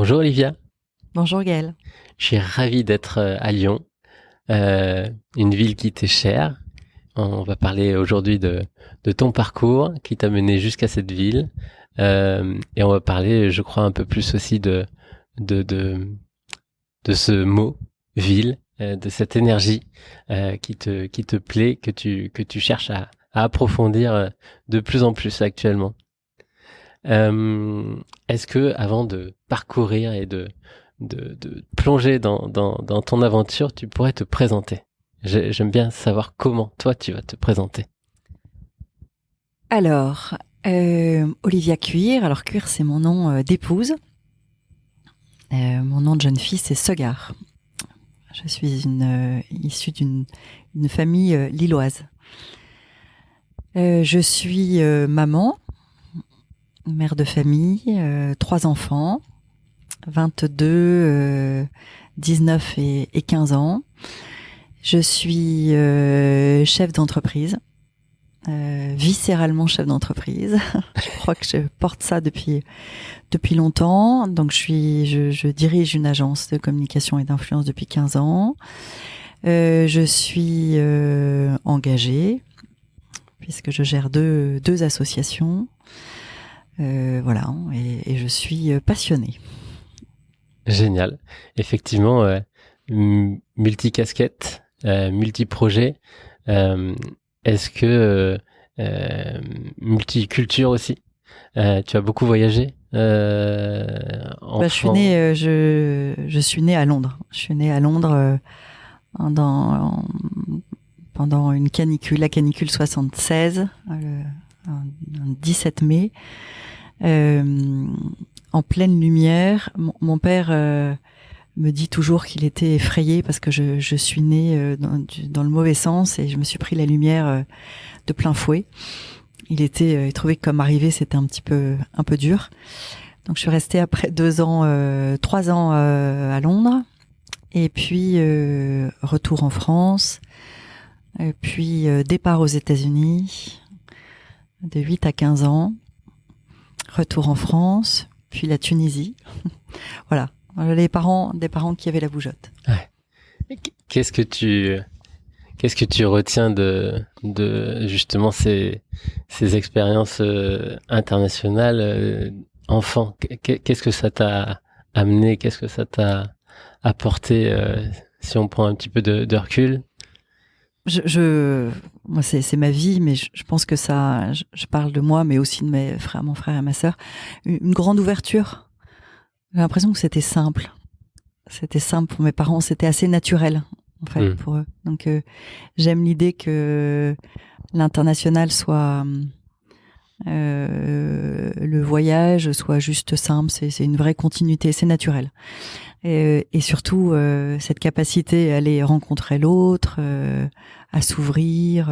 Bonjour Olivia, Bonjour Gaëlle. je suis ravi d'être à Lyon, une ville qui t'est chère. On va parler aujourd'hui de ton parcours qui t'a mené jusqu'à cette ville. Et on va parler, je crois, un peu plus aussi de, de, de ce mot, ville, de cette énergie qui te plaît, que tu cherches à approfondir de plus en plus actuellement. Euh, Est-ce que, avant de parcourir et de plonger dans ton aventure, tu pourrais te présenter? J'aime bien savoir comment toi tu vas te présenter. Alors, Olivia Cuir. Alors Cuir, c'est mon nom d'épouse. Mon nom de jeune fille, c'est Segar. Je suis issue d'une famille lilloise. Je suis maman, mère de famille, 3 enfants, 22, 19 et 15 ans. Je suis chef d'entreprise. Viscéralement chef d'entreprise. Je crois que je porte ça depuis longtemps. Donc je dirige une agence de communication et d'influence depuis 15 ans. Je suis engagée puisque je gère deux associations. Voilà, et je suis passionnée. Génial. Effectivement, multicasquette, multiprojet. Euh, Est-ce que multiculture aussi? Tu as beaucoup voyagé Je suis enfant. née, je suis née à Londres. Je suis née à Londres dans, pendant une canicule, la canicule 76, un 17 mai, euh, en pleine lumière. Mon père me dit toujours qu'il était effrayé parce que je suis née dans le mauvais sens et je me suis pris la lumière de plein fouet. Il trouvait que comme arrivé, c'était un peu dur. Donc je suis restée après 2 ans, 3 ans à Londres. Et puis retour en France. Et puis départ aux États-Unis de 8 à 15 ans. Retour en France. Puis la Tunisie. Voilà. Des parents qui avaient la bougeotte. Ouais. Qu'est-ce que tu Qu'est-ce que tu retiens de justement ces expériences internationales enfant? Qu'est-ce que ça t'a amené? Qu'est-ce que ça t'a apporté si on prend un petit peu de recul? Moi c'est ma vie, mais je pense que ça, je parle de moi, mais aussi de mon frère et ma sœur. Une grande ouverture. J'ai l'impression que c'était simple. C'était simple pour mes parents. C'était assez naturel, en fait, Hmm. pour eux. Donc, j'aime l'idée que l'international soit le voyage soit juste simple. C'est une vraie continuité. C'est naturel. Et surtout cette capacité à aller rencontrer l'autre, à s'ouvrir.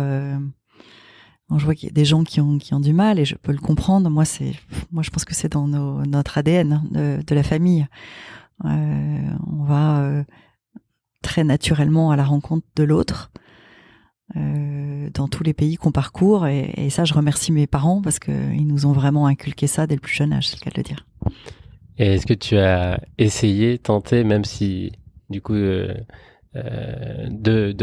Je vois qu'il y a des gens qui ont du mal et je peux le comprendre. Moi je pense que c'est dans notre ADN hein, de la famille. On va très naturellement à la rencontre de l'autre dans tous les pays qu'on parcourt et ça je remercie mes parents parce que ils nous ont vraiment inculqué ça dès le plus jeune âge, c'est le cas de le dire. Et est-ce que tu as essayé, tenté, même si du coup de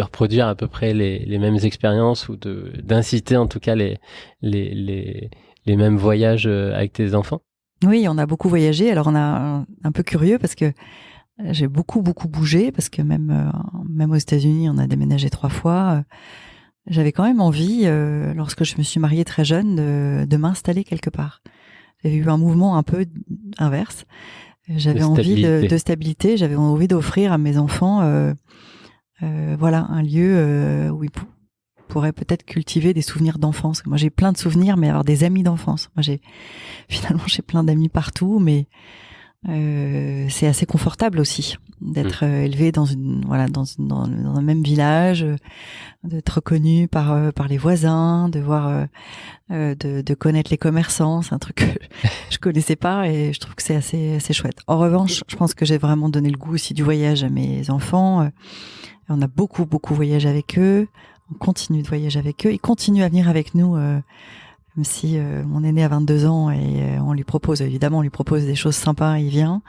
reproduire à peu près les mêmes expériences ou d'inciter en tout cas les, les, les mêmes voyages avec tes enfants? Oui, on a beaucoup voyagé. Alors on a un peu curieux parce que j'ai beaucoup bougé parce que même aux États-Unis, on a déménagé 3 fois. J'avais quand même envie, lorsque je me suis mariée très jeune, de m'installer quelque part. J'avais eu un mouvement un peu inverse. De J'avais envie stabilité. de stabilité. J'avais envie d'offrir à mes enfants, voilà, un lieu où ils pourraient peut-être cultiver des souvenirs d'enfance. Moi, j'ai plein de souvenirs, mais alors des amis d'enfance. Moi, finalement, j'ai plein d'amis partout, mais c'est assez confortable aussi Hmm. d'être élevé dans un même village, d'être reconnu par les voisins, de voir de connaître les commerçants. C'est un truc que je connaissais pas et je trouve que c'est assez chouette. En revanche, je pense que j'ai vraiment donné le goût aussi du voyage à mes enfants. On a beaucoup voyagé avec eux. On continue de voyager avec eux. Ils continuent à venir avec nous même si mon aîné a 22 ans et on lui propose des choses sympas, il vient.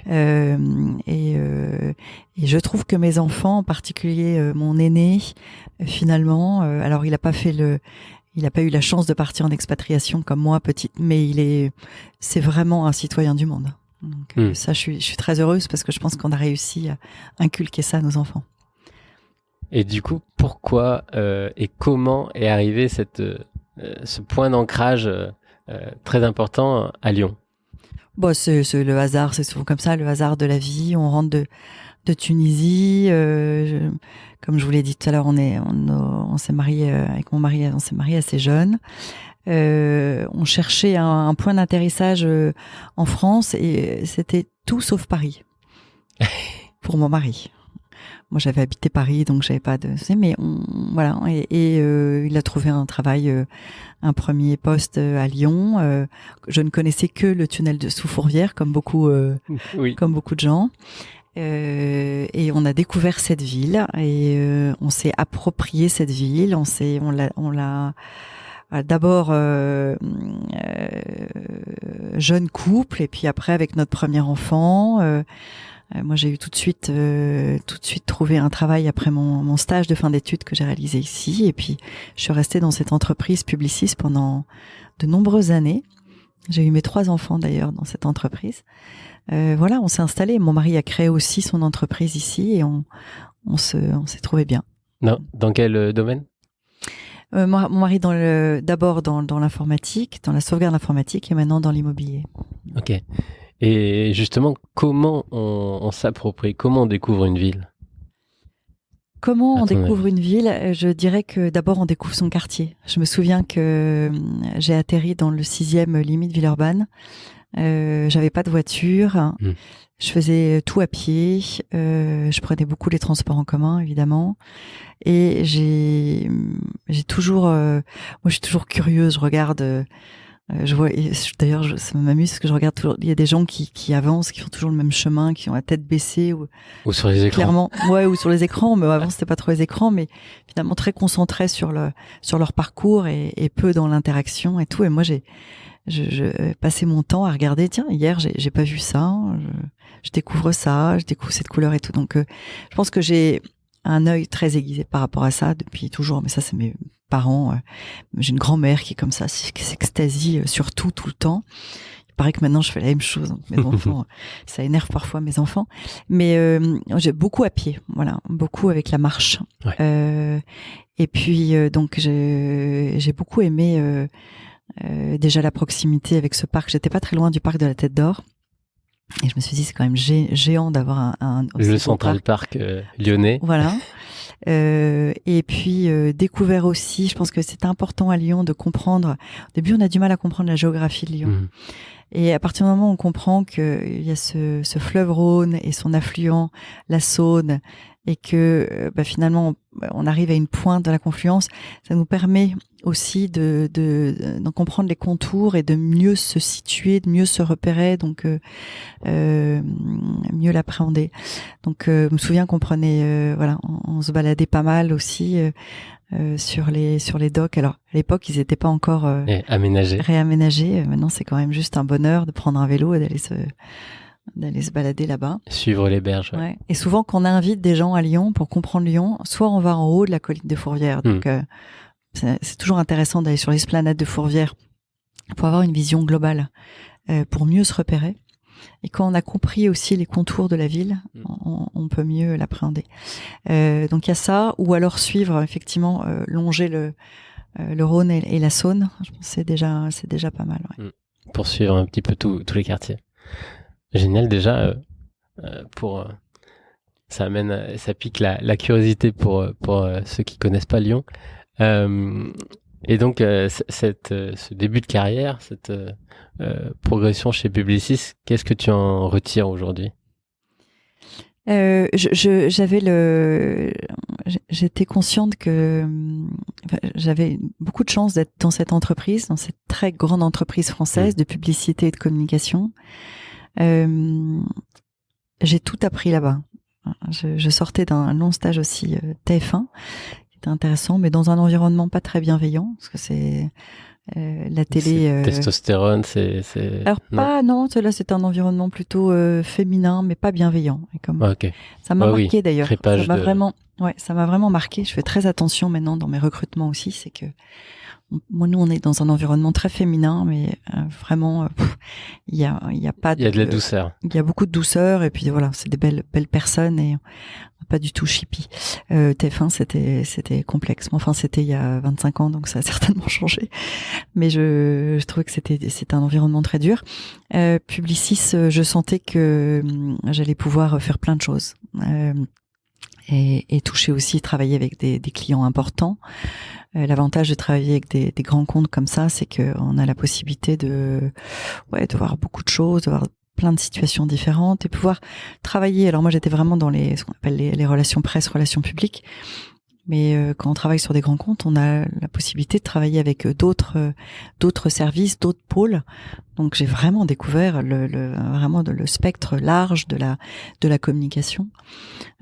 Et je trouve que mes enfants, en particulier mon aîné, finalement, alors il a pas eu la chance de partir en expatriation comme moi petite, mais c'est vraiment un citoyen du monde. Donc ça, je suis très heureuse parce que je pense qu'on a réussi à inculquer ça à nos enfants. Et du coup, pourquoi et comment est arrivé ce point d'ancrage très important à Lyon? Bon, c'est le hasard, c'est souvent comme ça, le hasard de la vie. On rentre de Tunisie. Comme je vous l'ai dit tout à l'heure, on s'est marié avec mon mari, on s'est marié assez jeune. On cherchait un point d'atterrissage en France et c'était tout sauf Paris pour mon mari. Moi, j'avais habité Paris, donc j'avais pas de... Mais voilà, et il a trouvé un travail, un premier poste à Lyon. Je ne connaissais que le tunnel sous Fourvière, comme beaucoup de gens. Et on a découvert cette ville et on s'est approprié cette ville. On l'a d'abord jeune couple et puis après avec notre premier enfant. Moi, j'ai eu tout de suite trouvé un travail après mon stage de fin d'études que j'ai réalisé ici. Et puis, je suis restée dans cette entreprise Publicis pendant de nombreuses années. J'ai eu mes 3 enfants d'ailleurs dans cette entreprise. Voilà, on s'est installé. Mon mari a créé aussi son entreprise ici et on s'est trouvé bien. Dans quel domaine? Mon mari d'abord dans l'informatique, dans la sauvegarde informatique et maintenant dans l'immobilier. Ok. Et justement, comment on s'approprie, comment on découvre une ville? Comment on découvre une ville? Je dirais que d'abord on découvre son quartier. Je me souviens que j'ai atterri dans le 6e limite Villeurbanne. J'avais pas de voiture. Je faisais tout à pied. Je prenais beaucoup les transports en commun, évidemment. Et j'ai toujours, moi je suis toujours curieuse. Je regarde. Je vois, d'ailleurs, ça m'amuse parce que je regarde toujours. Il y a des gens qui avancent, qui font toujours le même chemin, qui ont la tête baissée ou sur les écrans. Clairement, ouais, ou sur les écrans. Mais avant, c'était pas trop les écrans, mais finalement très concentrés sur leur parcours et peu dans l'interaction et tout. Et moi, je passais mon temps à regarder. Tiens, hier, j'ai pas vu ça. Je découvre ça. Je découvre cette couleur et tout. Donc, je pense que j'ai un œil très aiguisé par rapport à ça depuis toujours. Mais ça, c'est mes parents. J'ai une grand-mère qui est comme ça, qui s'extasie sur tout le temps. Il paraît que maintenant je fais la même chose. Donc mes enfants, ça énerve parfois mes enfants. Mais j'ai beaucoup à pied, voilà, beaucoup avec la marche. Ouais. Et puis donc j'ai beaucoup aimé déjà la proximité avec ce parc. J'étais pas très loin du parc de la Tête d'Or. Et je me suis dit, c'est quand même géant d'avoir le Central Park lyonnais. Voilà. Et puis découvert aussi, je pense que c'est important à Lyon de comprendre. Au début, on a du mal à comprendre la géographie de Lyon. Et à partir du moment où on comprend qu'il y a ce fleuve Rhône et son affluent, la Saône, et que finalement on arrive à une pointe de la confluence, ça nous permet aussi d'en comprendre les contours et de mieux se situer, de mieux se repérer, donc mieux l'appréhender. Donc je me souviens qu'on prenait on se baladait pas mal aussi sur les docks. Alors à l'époque ils n'étaient pas encore réaménagés. Maintenant c'est quand même juste un bonheur de prendre un vélo et d'aller se balader là-bas. Suivre les berges. Ouais. Et souvent, quand on invite des gens à Lyon pour comprendre Lyon, soit on va en haut de la colline de Fourvière. Donc, c'est toujours intéressant d'aller sur l'esplanade de Fourvière pour avoir une vision globale, pour mieux se repérer. Et quand on a compris aussi les contours de la ville, on peut mieux l'appréhender. Donc, il y a ça, ou alors suivre, effectivement, longer le Rhône et la Saône. Je pense que c'est déjà pas mal. Ouais. Pour suivre un petit peu tous les quartiers. Génial, déjà, ça pique la curiosité pour ceux qui connaissent pas Lyon. Et donc, ce début de carrière, cette progression chez Publicis, qu'est-ce que tu en retires aujourd'hui? J'étais consciente que j'avais beaucoup de chance d'être dans cette entreprise, dans cette très grande entreprise française de publicité et de communication. J'ai tout appris là-bas. Je sortais d'un long stage aussi TF1, qui était intéressant, mais dans un environnement pas très bienveillant, parce que La télé. Testostérone, Alors non, là c'est un environnement plutôt féminin, mais pas bienveillant. Et comme ok. ça m'a marqué d'ailleurs. Crépage Ça m'a vraiment marqué. Je fais très attention maintenant dans mes recrutements aussi, c'est que nous on est dans un environnement très féminin, mais vraiment il y a pas il y a de la douceur. Il y a beaucoup de douceur et puis voilà, c'est des belles belles et pas du tout chippie. TF1 c'était complexe. Enfin c'était il y a 25 ans, donc ça a certainement changé. Mais je trouvais que c'était un environnement très dur. Publicis, je sentais que j'allais pouvoir faire plein de choses. Et toucher aussi, travailler avec des clients importants. L'avantage de travailler avec des grands comptes comme ça, c'est qu'on a la possibilité de voir beaucoup de choses, de voir plein de situations différentes et pouvoir travailler. Alors moi, j'étais vraiment dans ce qu'on appelle les relations presse, relations publiques. Mais quand on travaille sur des grands comptes, on a la possibilité de travailler avec d'autres services, d'autres pôles. Donc j'ai vraiment découvert le spectre large de la communication.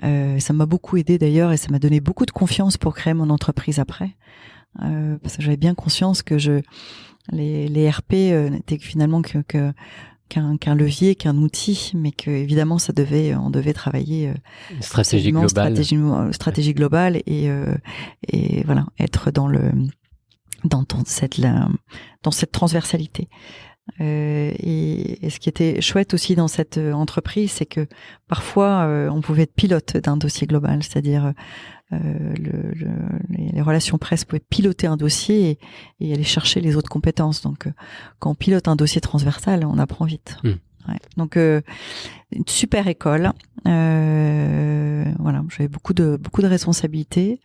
Ça m'a beaucoup aidé d'ailleurs et ça m'a donné beaucoup de confiance pour créer mon entreprise après. Parce que j'avais bien conscience que les RP n'étaient finalement qu'un levier, qu'un outil, mais que évidemment on devait travailler une stratégie globale et voilà, être dans cette transversalité. Et ce qui était chouette aussi dans cette entreprise, c'est que parfois on pouvait être pilote d'un dossier global, c'est-à-dire les relations presse pouvaient piloter un dossier et aller chercher les autres compétences. Donc quand on pilote un dossier transversal, on apprend vite. Ouais. Donc une super école. Voilà, j'avais beaucoup de responsabilités.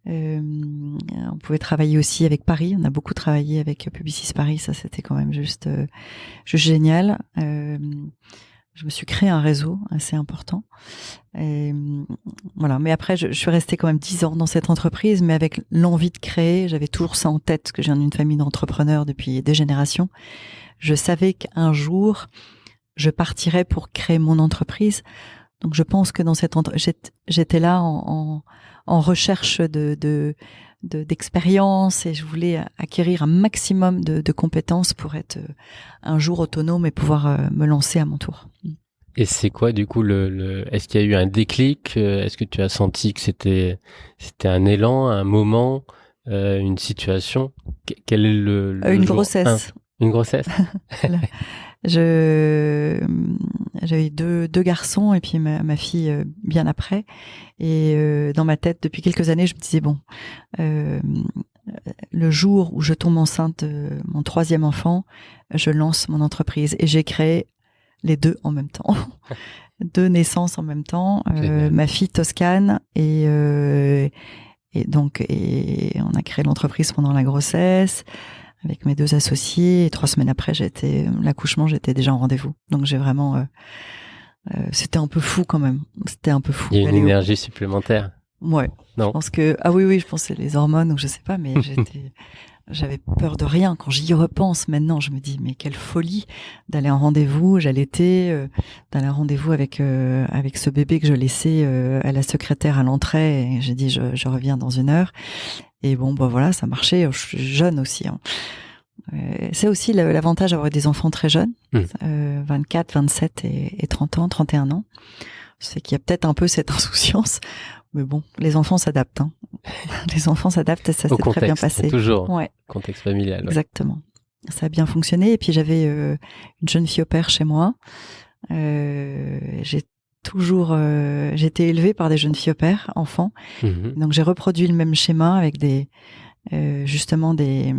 On pouvait travailler aussi avec Paris. On a beaucoup travaillé avec Publicis Paris. Ça, c'était quand même juste génial. Je me suis créé un réseau assez important. Voilà. Mais après, je suis restée quand même 10 ans dans cette entreprise, mais avec l'envie de créer. J'avais toujours ça en tête, parce que je viens d'une famille d'entrepreneurs depuis des générations. Je savais qu'un jour, je partirais pour créer mon entreprise. Donc, je pense que dans j'étais là en recherche d'expérience et je voulais acquérir un maximum de compétences pour être un jour autonome et pouvoir me lancer à mon tour. Et c'est quoi du coup est-ce qu'il y a eu un déclic? Est-ce que tu as senti que c'était un élan, un moment, une situation? Quel est une grossesse. Une grossesse. J'avais deux garçons et puis ma fille bien après. Et dans ma tête, depuis quelques années, je me disais le jour où je tombe enceinte de mon 3e enfant, je lance mon entreprise. Et j'ai créé les deux en même temps. 2 naissances en même temps. Ma fille Toscane et donc on a créé l'entreprise pendant la grossesse avec mes 2 associés. Et 3 semaines après, l'accouchement, j'étais déjà en rendez-vous. Donc j'ai vraiment, c'était un peu fou quand même. C'était un peu fou. Il y a une énergie supplémentaire. Ouais. Non. Je pense que je pense que c'est les hormones ou je sais pas, mais j'avais peur de rien. Quand j'y repense maintenant, je me dis mais quelle folie d'aller en rendez-vous. J'allaitais, d'aller en rendez-vous avec ce bébé que je laissais à la secrétaire à l'entrée. Et j'ai dit je reviens dans 1 heure. Et bon voilà, ça marchait. Je suis jeune aussi. Hein. C'est aussi l'avantage d'avoir des enfants très jeunes, 24, 27 et 30 ans, 31 ans. C'est qu'il y a peut-être un peu cette insouciance. Mais bon, les enfants s'adaptent. Hein. Les enfants s'adaptent et ça s'est très bien passé. Toujours. Ouais. Contexte familial. Ouais. Exactement. Ça a bien fonctionné. Et puis j'avais une jeune fille au père chez moi. J'étais élevée par des jeunes filles au père, enfants. Donc j'ai reproduit le même schéma avec justement des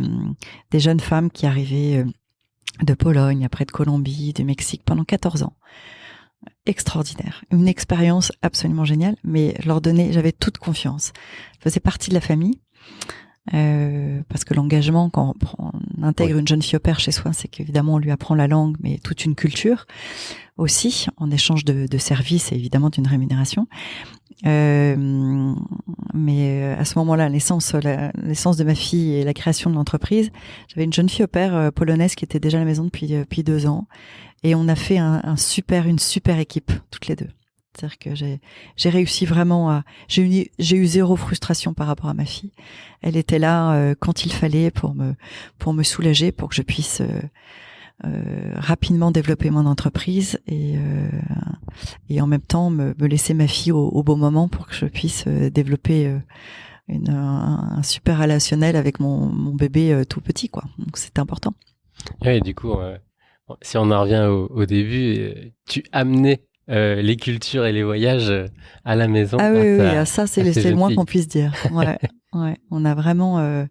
jeunes femmes qui arrivaient de Pologne, après de Colombie, du Mexique pendant 14 ans. Extraordinaire, une expérience absolument géniale, mais j'avais toute confiance. Je faisais partie de la famille, parce que l'engagement, quand on intègre une jeune fille au père chez soi, c'est qu'évidemment on lui apprend la langue, mais toute une culture aussi, en échange de services et évidemment d'une rémunération. Mais à ce moment-là, la naissance de ma fille et la création de l'entreprise, j'avais une jeune fille au père polonaise qui était déjà à la maison depuis 2 ans. Et on a fait une super équipe, toutes les deux. C'est-à-dire que j'ai réussi vraiment j'ai eu zéro frustration par rapport à ma fille. Elle était là quand il fallait pour me soulager, pour que je puisse rapidement développer mon entreprise et en même temps me laisser ma fille au bon moment pour que je puisse développer un super relationnel avec mon bébé tout petit, quoi. Donc c'était important. Oui, du coup, si on en revient au début, tu amenais les cultures et les voyages à la maison. Ah oui, ça c'est le moins qu'on puisse dire. Ouais, ouais. On a vraiment,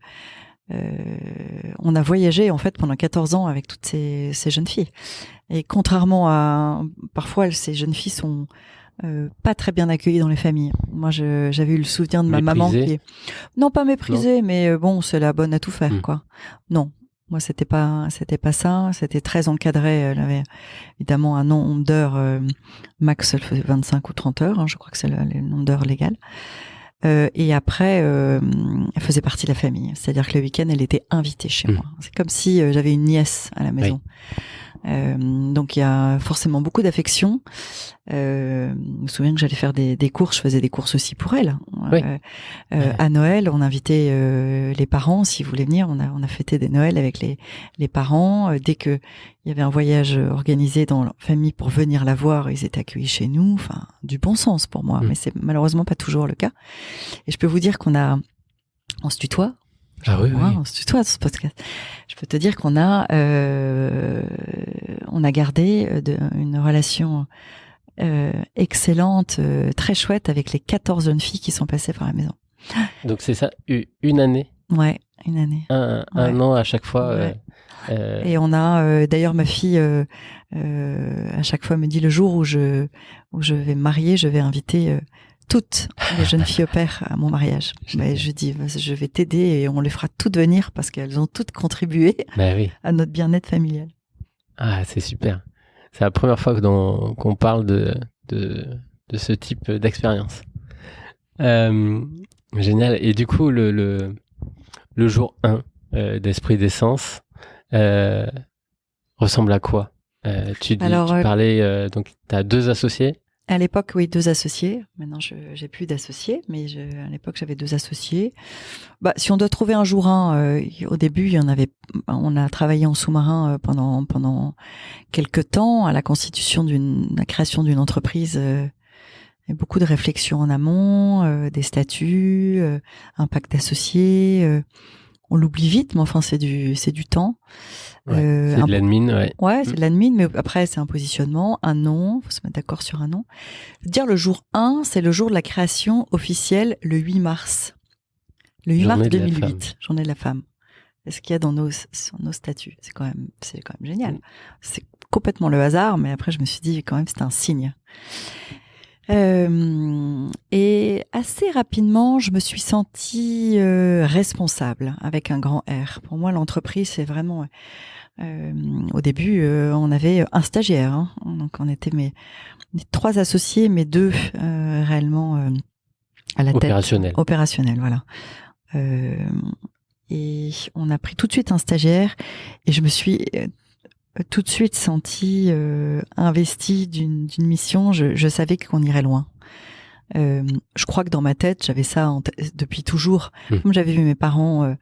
on a voyagé en fait pendant 14 ans avec toutes ces jeunes filles. Et contrairement à parfois, ces jeunes filles sont pas très bien accueillies dans les familles. Moi, j'avais eu le souvenir de ma maman qui est non pas méprisée, mais bon, c'est la bonne à tout faire, quoi. Non. Moi, c'était pas ça. C'était très encadré. Elle avait évidemment un nombre d'heures max. Elle faisait 25 ou 30 heures. Hein, je crois que c'est le nombre d'heures légal. Et après, elle faisait partie de la famille. C'est-à-dire que le week-end, elle était invitée chez moi. C'est comme si j'avais une nièce à la maison. Donc il y a forcément beaucoup d'affection. Je me souviens que j'allais faire des courses, je faisais des courses aussi pour elle. Oui. À Noël, on invitait les parents s'ils voulaient venir. On a fêté des Noëls avec les parents. Dès que il y avait un voyage organisé dans leur famille pour venir la voir, ils étaient accueillis chez nous. Enfin, du bon sens pour moi, mais c'est malheureusement pas toujours le cas. Et je peux vous dire on se tutoie. Ah oui, oui. On se tutoie sur ce podcast. Je peux te dire qu'on a gardé une relation excellente, très chouette avec les 14 jeunes filles qui sont passées par la maison. Donc c'est ça, une année. Ouais, une année. Un an à chaque fois. Ouais. Et on a d'ailleurs ma fille à chaque fois me dit le jour où je vais me marier, je vais inviter toutes les jeunes filles au père à mon mariage. Mais je dis, je vais t'aider et on les fera toutes venir parce qu'elles ont toutes contribué à notre bien-être familial. Ah, c'est super. C'est la première fois qu'on parle de ce type d'expérience. Génial. Et du coup, le jour 1 d'Esprit d'Essence ressemble à quoi? Tu parlais, donc tu as 2 associés. À l'époque, oui, 2 associés. Maintenant, j'ai plus d'associés, mais à l'époque, j'avais 2 associés. Bah, si on doit trouver un jour 1, au début, il y en avait. On a travaillé en sous-marin pendant quelques temps à la constitution la création d'une entreprise. Et beaucoup de réflexions en amont, des statuts, un pacte d'associés. On l'oublie vite, mais enfin, c'est du temps. Ouais, c'est de l'admin, ouais. Ouais, c'est de l'admin, mais après, c'est un positionnement, un nom, faut se mettre d'accord sur un nom. Je veux dire, le jour 1, c'est le jour de la création officielle, le 8 mars. Le 8 mars 2008, Journée de la femme. C'est ce qu'il y a dans nos statuts. C'est quand même génial. C'est complètement le hasard, mais après, je me suis dit, quand même, c'est un signe. Et assez rapidement, je me suis sentie responsable avec un grand R. Pour moi, l'entreprise, c'est vraiment... au début, on avait un stagiaire. Hein. Donc, on était mes 3 associés, mais 2 réellement à la tête. Opérationnel, voilà. Et on a pris tout de suite un stagiaire et je me suis... tout de suite senti investi d'une mission. Je savais qu'on irait loin. Je crois que dans ma tête, j'avais ça depuis toujours. Comme j'avais vu mes parents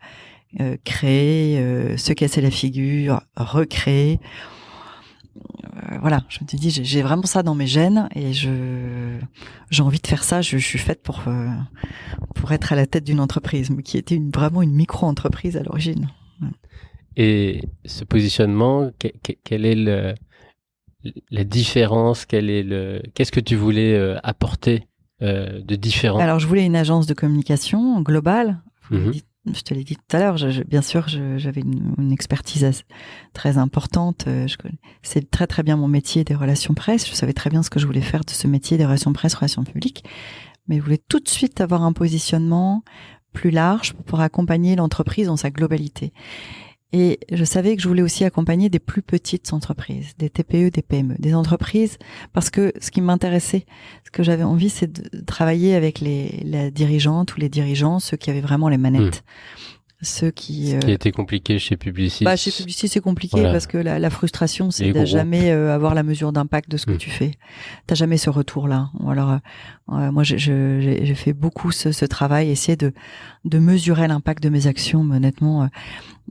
créer, se casser la figure, recréer. Voilà, je me suis dit, j'ai vraiment ça dans mes gènes et j'ai envie de faire ça. Je suis faite pour être à la tête d'une entreprise, mais qui était vraiment une micro-entreprise à l'origine. Et ce positionnement, quelle est la différence? Qu'est-ce que tu voulais apporter de différent? Alors, je voulais une agence de communication globale. Je te l'ai dit tout à l'heure. Bien sûr, j'avais une expertise très importante. C'est très très bien mon métier des relations presse. Je savais très bien ce que je voulais faire de ce métier des relations presse, relations publiques. Mais je voulais tout de suite avoir un positionnement plus large pour accompagner l'entreprise dans sa globalité. Et je savais que je voulais aussi accompagner des plus petites entreprises, des TPE, des PME, des entreprises, parce que ce qui m'intéressait, ce que j'avais envie, c'est de travailler avec la dirigeante ou les dirigeants, ceux qui avaient vraiment les manettes. ceux qui... Ce qui a été compliqué chez Publicis. Chez Publicis, c'est compliqué parce que la frustration, c'est de groupes. Jamais avoir la mesure d'impact de ce que tu fais. T'as jamais ce retour-là. Alors, moi, j'ai fait beaucoup ce travail, essayer de mesurer l'impact de mes actions, mais honnêtement,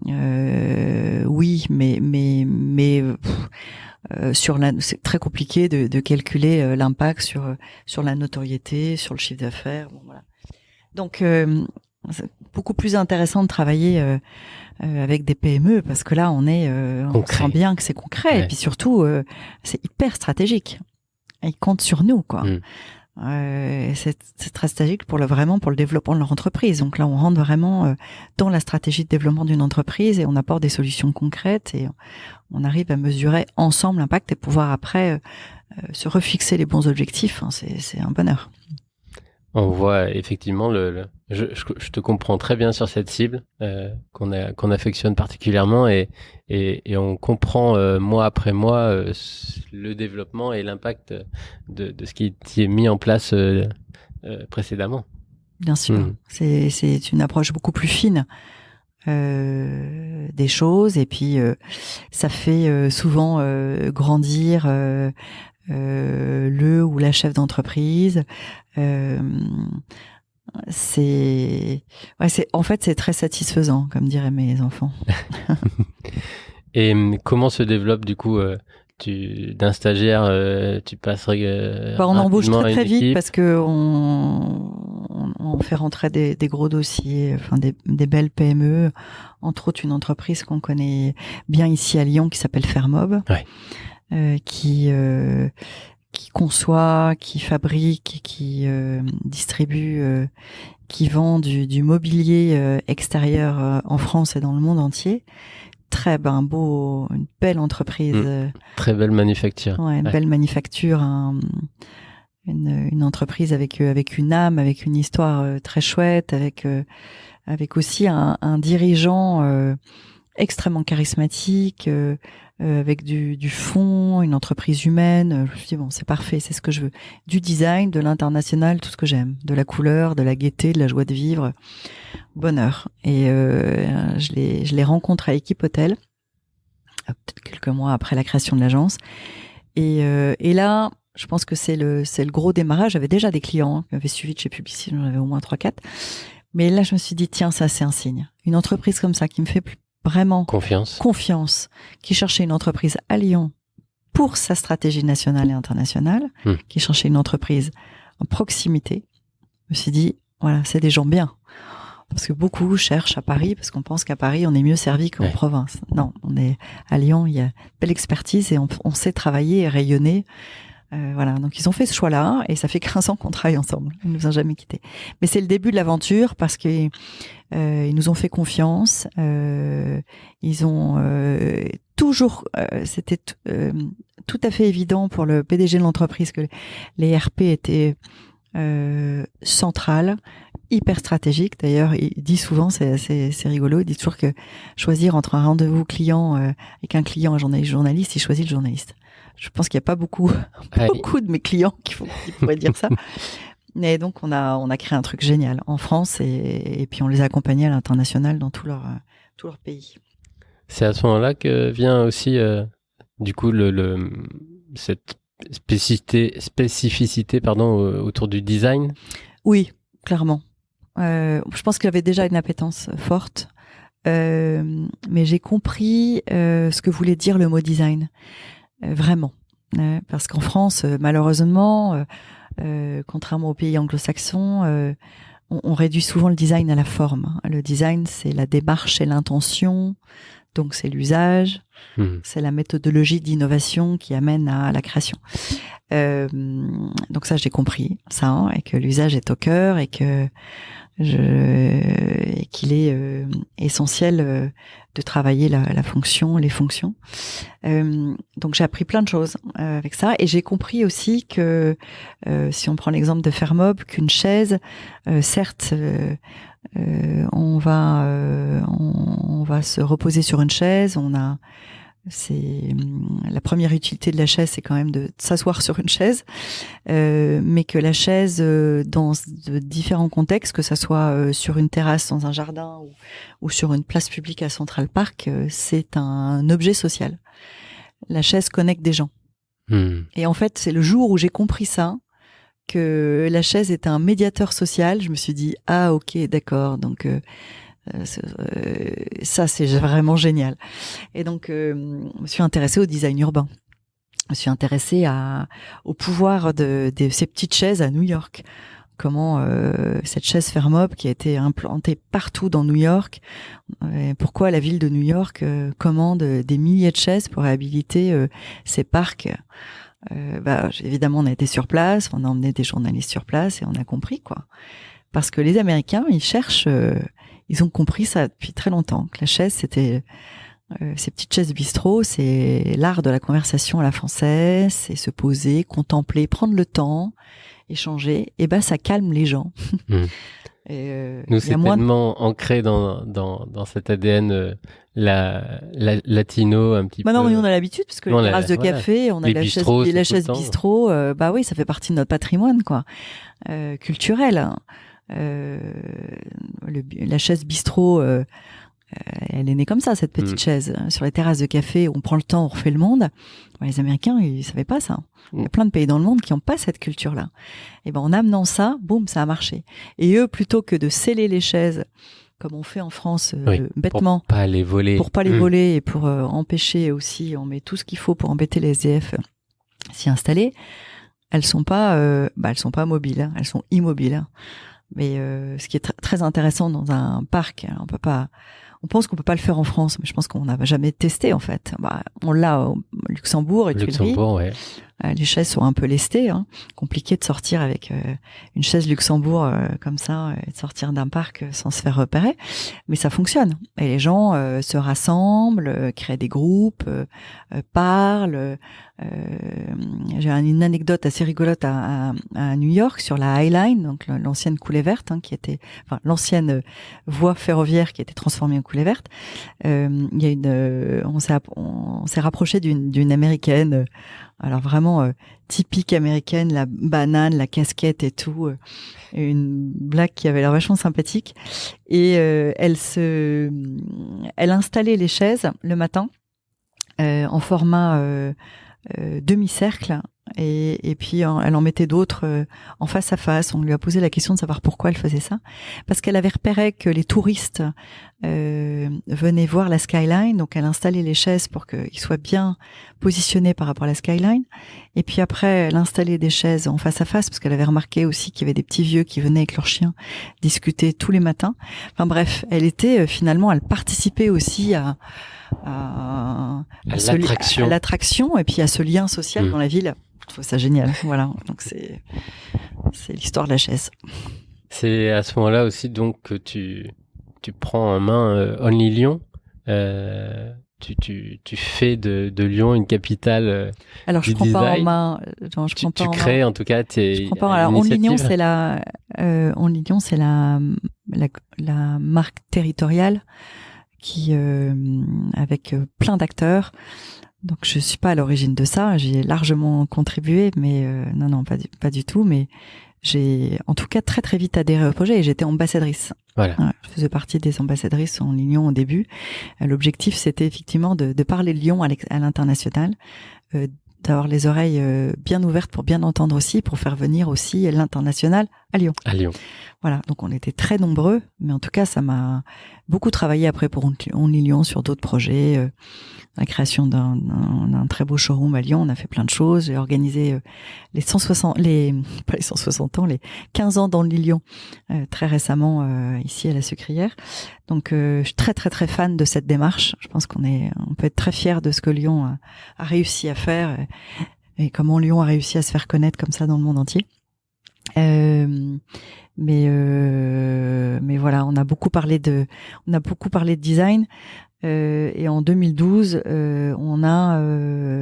oui, mais c'est très compliqué de calculer l'impact sur la notoriété, sur le chiffre d'affaires. Bon, voilà. Donc, c'est beaucoup plus intéressant de travailler avec des PME parce que là, on sent bien que c'est concret. Ouais. Et puis surtout, c'est hyper stratégique. Ils comptent sur nous, quoi. C'est très stratégique vraiment pour le développement de leur entreprise. Donc là, on rentre vraiment dans la stratégie de développement d'une entreprise et on apporte des solutions concrètes et on arrive à mesurer ensemble l'impact et pouvoir après se refixer les bons objectifs. C'est un bonheur. On voit effectivement je te comprends très bien sur cette cible qu'on affectionne particulièrement et on comprend mois après mois le développement et l'impact de ce qui est mis en place précédemment. Bien sûr, c'est une approche beaucoup plus fine des choses et puis ça fait souvent grandir le ou la chef d'entreprise. En fait, c'est très satisfaisant, comme diraient mes enfants. Et comment se développe du coup d'un stagiaire, tu passes on embauche très vite parce que on fait rentrer des gros dossiers, enfin des belles PME, entre autres une entreprise qu'on connaît bien ici à Lyon qui s'appelle Fermob. Ouais. Qui conçoit, qui fabrique, qui distribue, qui vend du mobilier extérieur en France et dans le monde entier. Une belle entreprise. Très belle manufacture. Ouais, une belle manufacture, une entreprise avec une âme, avec une histoire très chouette, avec aussi un dirigeant extrêmement charismatique, avec du fond, une entreprise humaine. Je me suis dit, bon, c'est parfait, c'est ce que je veux. Du design, de l'international, tout ce que j'aime. De la couleur, de la gaieté, de la joie de vivre. Bonheur. Et je l'ai rencontré à Équipe Hôtel, peut-être quelques mois après la création de l'agence. Et là, je pense que c'est le gros démarrage. J'avais déjà des clients qui m'avaient suivi de chez Publicis, j'en avais au moins 3-4. Mais là, je me suis dit, tiens, ça, c'est un signe. Une entreprise comme ça qui me fait vraiment confiance, qui cherchait une entreprise à Lyon pour sa stratégie nationale et internationale, qui cherchait une entreprise en proximité. Je me suis dit, voilà, c'est des gens bien. Parce que beaucoup cherchent à Paris, parce qu'on pense qu'à Paris, on est mieux servi qu'en province. Non, on est à Lyon, il y a belle expertise et on sait travailler et rayonner. Voilà, donc ils ont fait ce choix-là et ça fait 15 ans qu'on travaille ensemble. Ils nous ont jamais quittés. Mais c'est le début de l'aventure parce que ils nous ont fait confiance. Ils ont toujours, c'était tout à fait évident pour le PDG de l'entreprise que les RP étaient centrales, hyper stratégiques. D'ailleurs, il dit souvent, c'est rigolo, il dit toujours que choisir entre un rendez-vous client avec un client, un journaliste, il choisit le journaliste. Je pense qu'il n'y a pas beaucoup de mes clients qui pourraient dire ça. Et donc, on a créé un truc génial en France et puis on les a accompagnés à l'international dans tout leur pays. C'est à ce moment-là que vient aussi, du coup, cette spécificité autour du design. Oui, clairement. Je pense qu'il y avait déjà une appétence forte. Mais j'ai compris ce que voulait dire le mot design. Vraiment. Parce qu'en France, malheureusement, contrairement aux pays anglo-saxons, on réduit souvent le design à la forme. Le design, c'est la démarche et l'intention, donc c'est l'usage, c'est la méthodologie d'innovation qui amène à la création. Donc ça, j'ai compris ça, et que l'usage est au cœur et qu'il est essentiel de travailler la fonction, les fonctions. Donc j'ai appris plein de choses avec ça et j'ai compris aussi que si on prend l'exemple de Fermob, qu'une chaise, certes, on va se reposer sur une chaise, on a la première utilité de la chaise, c'est quand même de s'asseoir sur une chaise, mais que la chaise, dans de différents contextes, que ça soit sur une terrasse dans un jardin ou sur une place publique à Central Park, c'est un objet social. La chaise connecte des gens. Et en fait, c'est le jour où j'ai compris ça, que la chaise est un médiateur social. Je me suis dit, ah ok, d'accord, donc ça c'est vraiment génial. Et donc, je me suis intéressée au design urbain. Je me suis intéressée au pouvoir de ces petites chaises à New York. Comment cette chaise Fermob qui a été implantée partout dans New York, pourquoi la ville de New York commande des milliers de chaises pour réhabiliter ces parcs. Évidemment, on a été sur place, on a emmené des journalistes sur place et on a compris, quoi. Parce que les Américains, ils cherchent, ils ont compris ça depuis très longtemps, que la chaise, c'était ces petites chaises bistrot, c'est l'art de la conversation à la française, c'est se poser, contempler, prendre le temps, échanger, et ça calme les gens. Nous, c'est tellement ancré dans cet ADN latino un petit peu. Non, mais on a l'habitude parce que les terrasses de café, on a la chaise bistrot. Oui, ça fait partie de notre patrimoine, quoi, culturel. La chaise bistrot, elle est née comme ça, cette petite chaise sur les terrasses de café. On prend le temps, on refait le monde. Les Américains, ils savaient pas ça. Il y a plein de pays dans le monde qui n'ont pas cette culture-là. Et en amenant ça, boum, ça a marché. Et eux, plutôt que de sceller les chaises, comme on fait en France, bêtement, pour pas les voler, et pour empêcher aussi, on met tout ce qu'il faut pour embêter les SDF s'y installer. Elles sont pas mobiles, hein, elles sont immobiles. Hein. Mais ce qui est très intéressant dans un parc, alors on pense qu'on peut pas le faire en France, mais je pense qu'on n'a jamais testé en fait. On l'a au Luxembourg et Luxembourg, ouais. Les chaises sont un peu lestées, hein. Compliqué de sortir avec une chaise Luxembourg comme ça, et de sortir d'un parc sans se faire repérer. Mais ça fonctionne. Et les gens se rassemblent, créent des groupes, parlent. J'ai une anecdote assez rigolote à New York sur la High Line, donc l'ancienne coulée verte, hein, l'ancienne voie ferroviaire qui a été transformée en coulée verte. Il y a on s'est rapproché d'une américaine. Alors vraiment typique américaine, la banane, la casquette et tout, une blague qui avait l'air vachement sympathique. Et elle installait les chaises le matin en format demi-cercle. Et puis elle en mettait d'autres en face à face. On lui a posé la question de savoir pourquoi elle faisait ça, parce qu'elle avait repéré que les touristes venaient voir la skyline, donc elle installait les chaises pour qu'ils soient bien positionnés par rapport à la skyline. Et puis après, elle installait des chaises en face à face, parce qu'elle avait remarqué aussi qu'il y avait des petits vieux qui venaient avec leurs chiens discuter tous les matins. Enfin bref, elle était finalement, elle participait aussi à l'attraction et puis à ce lien social dans la ville. Je trouve ça génial. Voilà. Donc c'est l'histoire de la chaise. C'est à ce moment-là aussi donc que tu prends en main Only Lyon. Tu fais de Lyon une capitale. Alors je du prends design. pas en main. Non, tu crées en tout cas tes. Je prends pas. Alors Only Lyon, c'est la marque territoriale qui avec plein d'acteurs. Donc je suis pas à l'origine de ça, j'ai largement contribué, mais non, pas du tout. Mais j'ai en tout cas très très vite adhéré au projet et j'étais ambassadrice. Voilà. Ouais, je faisais partie des ambassadrices en Lyon au début. L'objectif c'était effectivement de parler de Lyon à l'international, d'avoir les oreilles bien ouvertes pour bien entendre aussi, pour faire venir aussi l'international à Lyon. À Lyon. Voilà, donc on était très nombreux, mais en tout cas ça m'a beaucoup travaillé après pour Only Lyon sur d'autres projets. La création d'un très beau showroom à Lyon, on a fait plein de choses. J'ai organisé les 15 ans d'Only Lyon très récemment ici à la Sucrière. Donc je suis très très très fan de cette démarche. Je pense on peut être très fier de ce que Lyon a réussi à faire et comment Lyon a réussi à se faire connaître comme ça dans le monde entier. Mais voilà, on a beaucoup parlé de design. Et en 2012, on a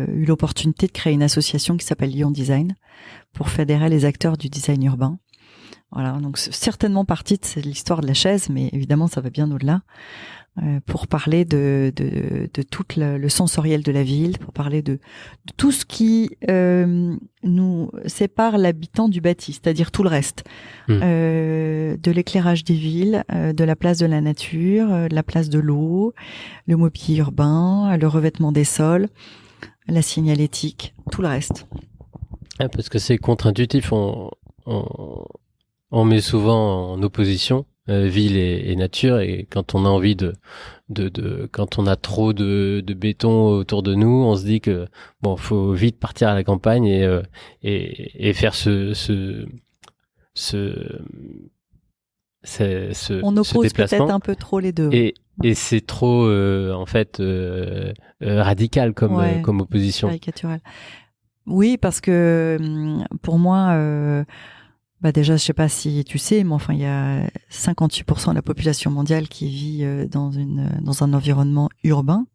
eu l'opportunité de créer une association qui s'appelle Lyon Design pour fédérer les acteurs du design urbain. Voilà, donc c'est certainement partie de l'histoire de la chaise, mais évidemment ça va bien au-delà. Pour parler de tout le sensoriel de la ville, pour parler de tout ce qui nous sépare l'habitant du bâti, c'est-à-dire tout le reste, de l'éclairage des villes, de la place de la nature, de la place de l'eau, le mobilier urbain, le revêtement des sols, la signalétique, tout le reste. Parce que c'est contre-intuitif, on met souvent en opposition ville et nature, et quand on a envie quand on a trop de béton autour de nous, on se dit que bon, faut vite partir à la campagne et faire on oppose déplacement. Peut-être un peu trop les deux. Et c'est trop en fait radical comme opposition. Caricatural. Oui, parce que pour moi, déjà, je sais pas si tu sais, mais enfin, il y a 58% de la population mondiale qui vit dans un environnement urbain.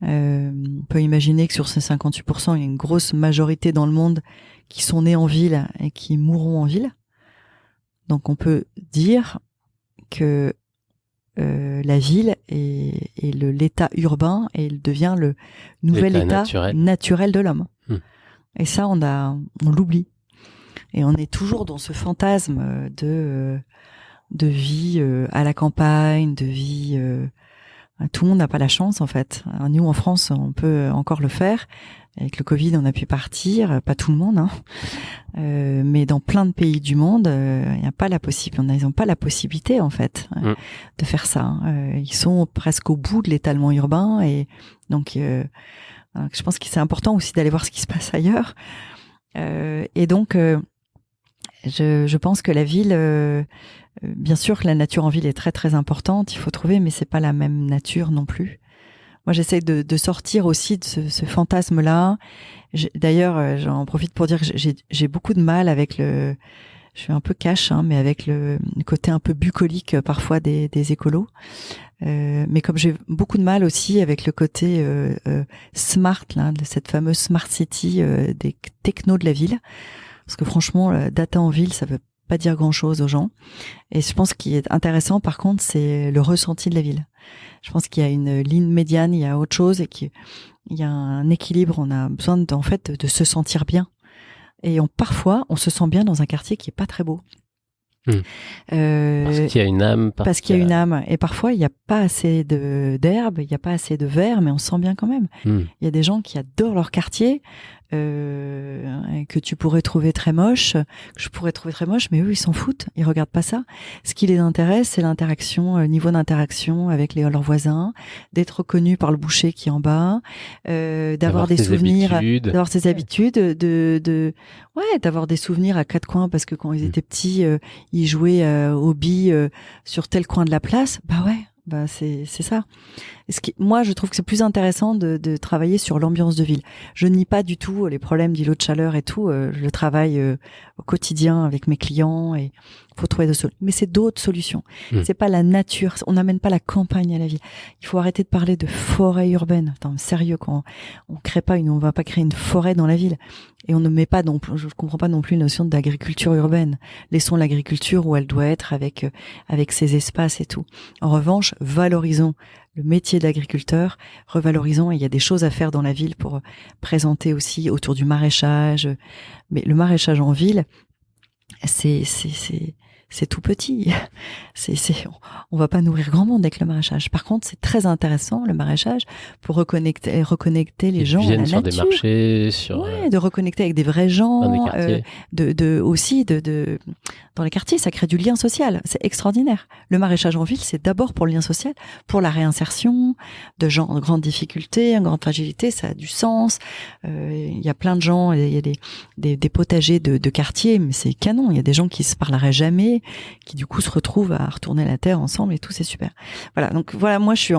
On peut imaginer que sur ces 58%, il y a une grosse majorité dans le monde qui sont nés en ville et qui mourront en ville. Donc, on peut dire que la ville est l'état urbain et il devient le nouvel état naturel de l'homme. Et ça, on l'oublie. Et on est toujours dans ce fantasme de vie à la campagne, de vie. Tout le monde n'a pas la chance, en fait. Nous, en France, on peut encore le faire. Avec le Covid, on a pu partir. Pas tout le monde, hein. Mais dans plein de pays du monde, il n'y a pas la possibilité. Ils n'ont pas la possibilité, en fait, de faire ça. Ils sont presque au bout de l'étalement urbain, et donc. Je pense que c'est important aussi d'aller voir ce qui se passe ailleurs. Et donc, je pense que la ville, bien sûr que la nature en ville est très très importante, il faut trouver, mais c'est pas la même nature non plus. Moi, j'essaie de sortir aussi de ce fantasme-là. D'ailleurs, j'en profite pour dire que j'ai beaucoup de mal avec je suis un peu cash, mais avec le côté un peu bucolique parfois des écolos. Mais comme j'ai beaucoup de mal aussi avec le côté smart, là, de cette fameuse smart city des technos de la ville, parce que franchement, data en ville, ça veut pas dire grand-chose aux gens. Et je pense ce qui est intéressant, par contre, c'est le ressenti de la ville. Je pense qu'il y a une ligne médiane, il y a autre chose, et qu'il y a un équilibre. On a besoin en fait de se sentir bien. Et parfois, on se sent bien dans un quartier qui est pas très beau. Parce qu'il y a une âme. Parce qu'il y a une âme. Et parfois, il n'y a pas assez d'herbe, il n'y a pas assez de verre, mais on se sent bien quand même. Il y a des gens qui adorent leur quartier, que tu pourrais trouver très moche, que je pourrais trouver très moche, mais eux, ils s'en foutent. Ils regardent pas ça. Ce qui les intéresse, c'est l'interaction, le niveau d'interaction avec leurs voisins, d'être reconnu par le boucher qui est en bas, d'avoir des souvenirs, d'avoir ses habitudes, d'avoir des souvenirs à quatre coins, parce que quand ils étaient petits, ils jouaient aux billes sur tel coin de la place. C'est ça. Moi, je trouve que c'est plus intéressant de travailler sur l'ambiance de ville. Je nie pas du tout les problèmes d'îlots de chaleur et tout. Je le travaille au quotidien avec mes clients, et faut trouver des solutions. Mais c'est d'autres solutions. C'est pas la nature. On n'amène pas la campagne à la ville. Il faut arrêter de parler de forêt urbaine. Attends, sérieux, quand on va pas créer une forêt dans la ville. Et on ne met pas je comprends pas non plus la notion d'agriculture urbaine. Laissons l'agriculture où elle doit être, avec ses espaces et tout. En revanche, valorisons le métier d'agriculteur, revalorisons, et il y a des choses à faire dans la ville pour présenter aussi autour du maraîchage. Mais le maraîchage en ville, c'est tout petit. On va pas nourrir grand monde avec le maraîchage. Par contre, c'est très intéressant, le maraîchage, pour reconnecter les gens à la nature. Sur des marchés, de reconnecter avec des vrais gens, dans des quartiers. Aussi dans les quartiers, ça crée du lien social. C'est extraordinaire. Le maraîchage en ville, c'est d'abord pour le lien social, pour la réinsertion de gens en grande difficulté, en grande fragilité, ça a du sens. Il y a plein de gens, il y a des potagers de quartier, mais c'est canon. Il y a des gens qui se parleraient jamais, qui du coup se retrouvent à retourner la terre ensemble, et tout, c'est super. Voilà, donc voilà, moi je suis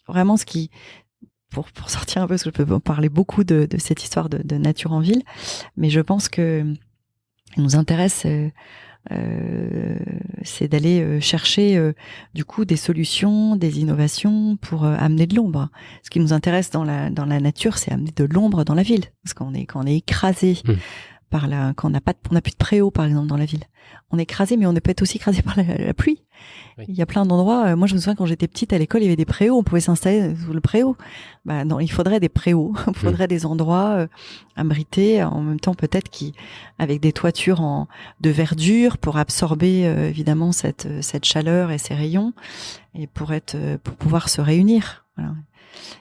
vraiment pour sortir un peu, parce que je peux parler beaucoup de cette histoire de nature en ville, mais je pense que nous intéresse, c'est d'aller chercher du coup des solutions, des innovations pour amener de l'ombre. Ce qui nous intéresse dans la nature, c'est amener de l'ombre dans la ville, parce quand on est écrasé quand on n'a plus de préau, par exemple, dans la ville. On est écrasé, mais on peut être aussi écrasé par la pluie. Oui. Il y a plein d'endroits. Moi, je me souviens quand j'étais petite à l'école, il y avait des préaux. On pouvait s'installer sous le préau. Non, il faudrait des préaux. Il faudrait des endroits abrités, en même temps peut-être avec des toitures de verdure pour absorber évidemment cette chaleur et ces rayons et pour pouvoir se réunir. Voilà.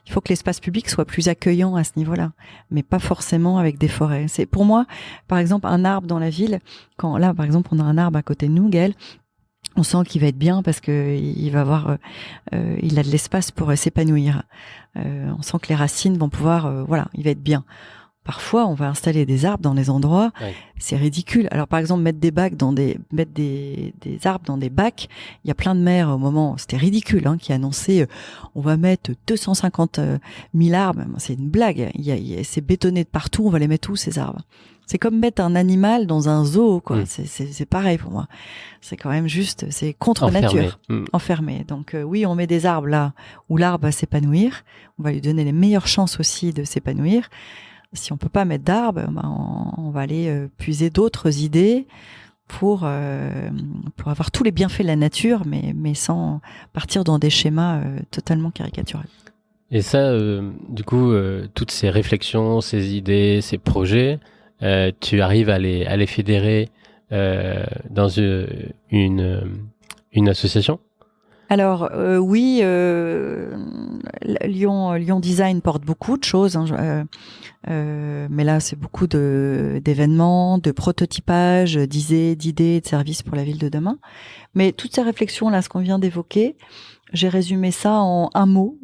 Il faut que l'espace public soit plus accueillant à ce niveau-là, mais pas forcément avec des forêts. C'est pour moi, par exemple, un arbre dans la ville. Quand là, par exemple, on a un arbre à côté de nous, Gaël, on sent qu'il va être bien parce que il va avoir, il a de l'espace pour s'épanouir. On sent que les racines vont pouvoir, il va être bien. Parfois, on va installer des arbres dans des endroits, c'est ridicule. Alors, par exemple, mettre des arbres dans des bacs, il y a plein de maires au moment, c'était ridicule, qui annonçaient, on va mettre 250 000 arbres. C'est une blague. C'est bétonné de partout. On va les mettre où, ces arbres? C'est comme mettre un animal dans un zoo, quoi. C'est pareil pour moi. C'est quand même juste, c'est contre nature. Enfermé. Donc, oui, on met des arbres là où l'arbre va s'épanouir. On va lui donner les meilleures chances aussi de s'épanouir. Si on peut pas mettre d'arbres, on va aller puiser d'autres idées pour avoir tous les bienfaits de la nature, mais sans partir dans des schémas totalement caricaturels. Et ça, du coup, toutes ces réflexions, ces idées, ces projets, tu arrives à les fédérer dans une association? Alors oui, Lyon Design porte beaucoup de choses, mais là c'est beaucoup d'événements, de prototypage, d'idées, de services pour la ville de demain. Mais toutes ces réflexions là, ce qu'on vient d'évoquer, j'ai résumé ça en un mot,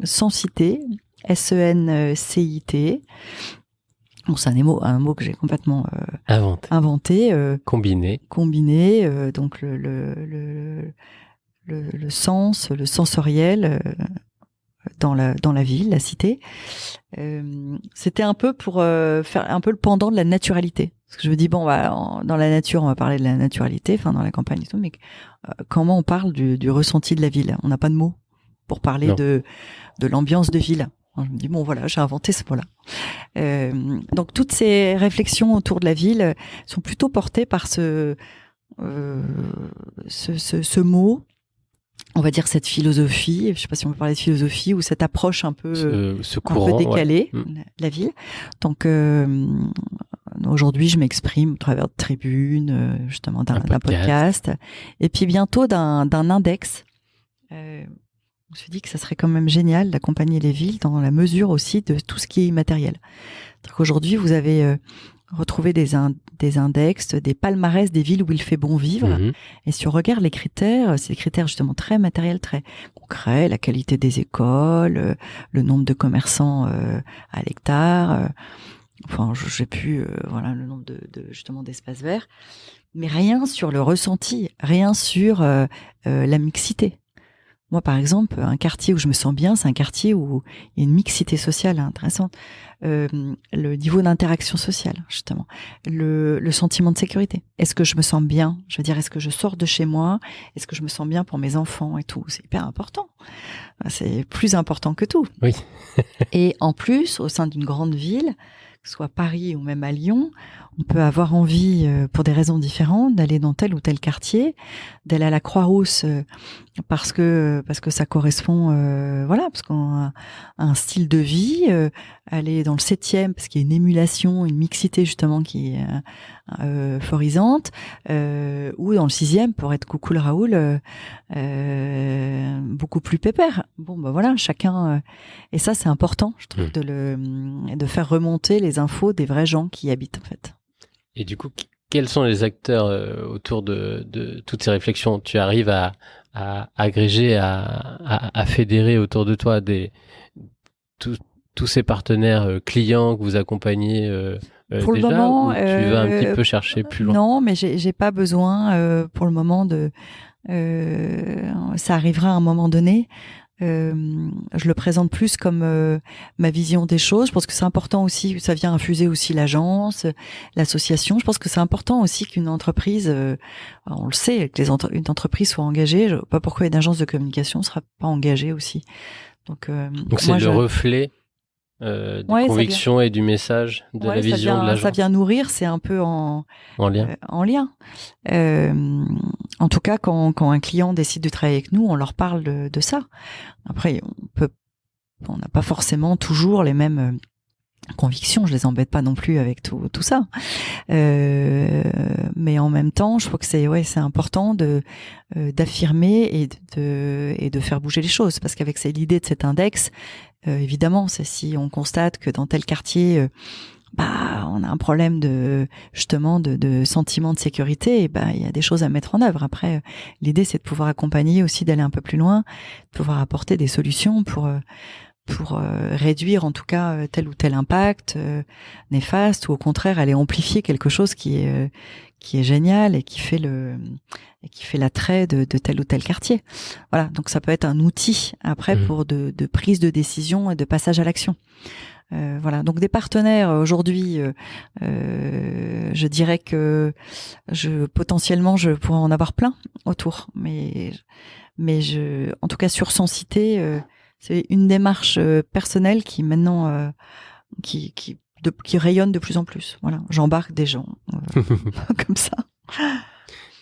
Sencité, SENCIT. Bon, c'est un mot que j'ai complètement inventé, combiné, donc le sens, le sensoriel dans la ville, la cité. C'était un peu pour faire un peu le pendant de la naturalité. Parce que je me dis dans la nature, on va parler de la naturalité, enfin dans la campagne et tout, mais comment on parle du ressenti de la ville? On n'a pas de mots pour parler de l'ambiance de ville. Je me dis j'ai inventé ce mot-là. Donc toutes ces réflexions autour de la ville sont plutôt portées par ce mot, on va dire cette philosophie. Je sais pas si on peut parler de philosophie ou cette approche un peu courant, un peu décalée de la ville. Donc aujourd'hui, je m'exprime au travers de tribunes, justement d'un podcast, et puis bientôt d'un index. Je me suis dit que ça serait quand même génial d'accompagner les villes dans la mesure aussi de tout ce qui est immatériel. Donc aujourd'hui, vous avez retrouvé des index, des palmarès des villes où il fait bon vivre. Mmh. Et si on regarde les critères, c'est des critères justement très matériels, très concrets, la qualité des écoles, le nombre de commerçants à l'hectare, j'ai plus le nombre de justement d'espaces verts, mais rien sur le ressenti, rien sur la mixité. Moi, par exemple, un quartier où je me sens bien, c'est un quartier où il y a une mixité sociale intéressante. Le niveau d'interaction sociale, justement. Le sentiment de sécurité. Est-ce que je me sens bien? Je veux dire, est-ce que je sors de chez moi? Est-ce que je me sens bien pour mes enfants et tout? C'est hyper important. C'est plus important que tout. Oui. Et en plus, au sein d'une grande ville, que ce soit Paris ou même à Lyon, on peut avoir envie, pour des raisons différentes, d'aller dans tel ou tel quartier, d'aller à la Croix-Rousse parce que ça correspond, parce qu'on a un style de vie, aller dans le 7e parce qu'il y a une émulation, une mixité justement qui est euphorisante, ou dans le 6e pour être coucou le Raoul, beaucoup plus pépère. Chacun, et ça c'est important, je trouve, de faire remonter les infos des vrais gens qui y habitent en fait. Et du coup, quels sont les acteurs autour de toutes ces réflexions? Tu arrives à agréger, à fédérer autour de toi tous ces partenaires clients que vous accompagnez pour déjà, le moment, ou tu vas un petit peu chercher plus loin? Non, mais j'ai pas besoin pour le moment ça arrivera à un moment donné. Je le présente plus comme ma vision des choses. Je pense que c'est important aussi, ça vient infuser aussi l'agence, l'association. Je pense que c'est important aussi qu'une entreprise, on le sait, que une entreprise soit engagée. Je vois pas pourquoi une agence de communication sera pas engagée aussi. Donc c'est le reflet des convictions et du message, de la vision de l'agence. Ça vient nourrir, c'est un peu en lien. En lien. En tout cas, quand un client décide de travailler avec nous, on leur parle de ça. Après, on n'a pas forcément toujours les mêmes convictions. Je les embête pas non plus avec tout ça. Mais en même temps, je crois que c'est important d'affirmer et de faire bouger les choses, parce qu'avec l'idée de cet index, évidemment, c'est si on constate que dans tel quartier on a un problème de sentiment de sécurité, et il y a des choses à mettre en œuvre. Après, l'idée, c'est de pouvoir accompagner aussi, d'aller un peu plus loin, de pouvoir apporter des solutions pour réduire en tout cas tel ou tel impact néfaste, ou au contraire aller amplifier quelque chose qui est génial et qui fait l'attrait de tel ou tel quartier. Voilà, donc ça peut être un outil après pour de prise de décision et de passage à l'action. Voilà, donc des partenaires aujourd'hui, je dirais que potentiellement je pourrais en avoir plein autour, mais en tout cas sur Sensité, c'est une démarche personnelle qui maintenant qui rayonne de plus en plus. Voilà, j'embarque des gens comme ça.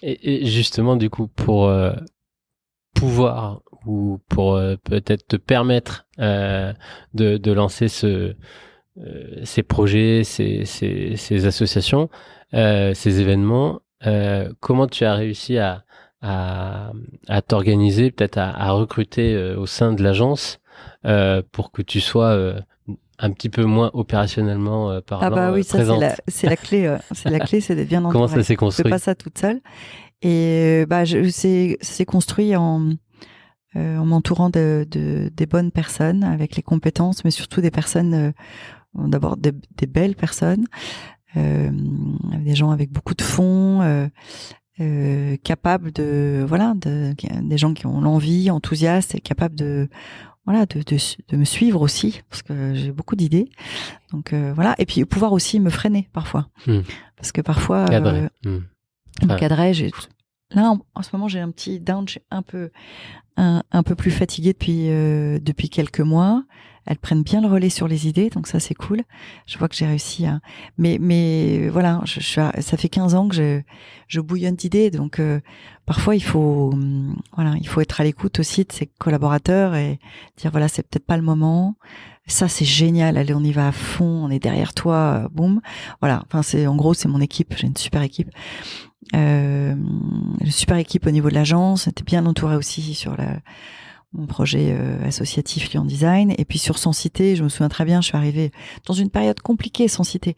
Et justement, du coup, pour pouvoir ou pour peut-être te permettre de lancer ces projets, ces associations, ces événements, comment tu as réussi à t'organiser, peut-être à recruter au sein de l'agence pour que tu sois un petit peu moins opérationnellement parlant oui, ça présente. c'est la clé. C'est la clé, c'est d'être bien entouré. Comment ça s'est construit? Je fais pas ça toute seule. Et ça s'est construit en m'entourant des bonnes personnes avec les compétences, mais surtout des personnes, d'abord des belles personnes, des gens avec beaucoup de fonds, capables des gens qui ont l'envie, enthousiastes et capables de me suivre aussi, parce que j'ai beaucoup d'idées. Donc voilà, et puis pouvoir aussi me freiner parfois, parce que parfois me cadrer. Là en ce moment j'ai un petit down, j'ai un peu plus fatiguée depuis quelques mois. Elles prennent bien le relais sur les idées, donc ça c'est cool. Je vois que j'ai réussi à... Mais voilà, ça fait 15 ans que je bouillonne d'idées, donc parfois il faut être à l'écoute aussi de ses collaborateurs et dire voilà, c'est peut-être pas le moment. Ça c'est génial, allez, on y va à fond, on est derrière toi, boum. Voilà, enfin en gros c'est mon équipe, j'ai une super équipe. Une super équipe au niveau de l'agence, était bien entourée aussi sur mon projet associatif Lyon Design, et puis sur Sensité, je me souviens très bien, je suis arrivée dans une période compliquée. Sensité,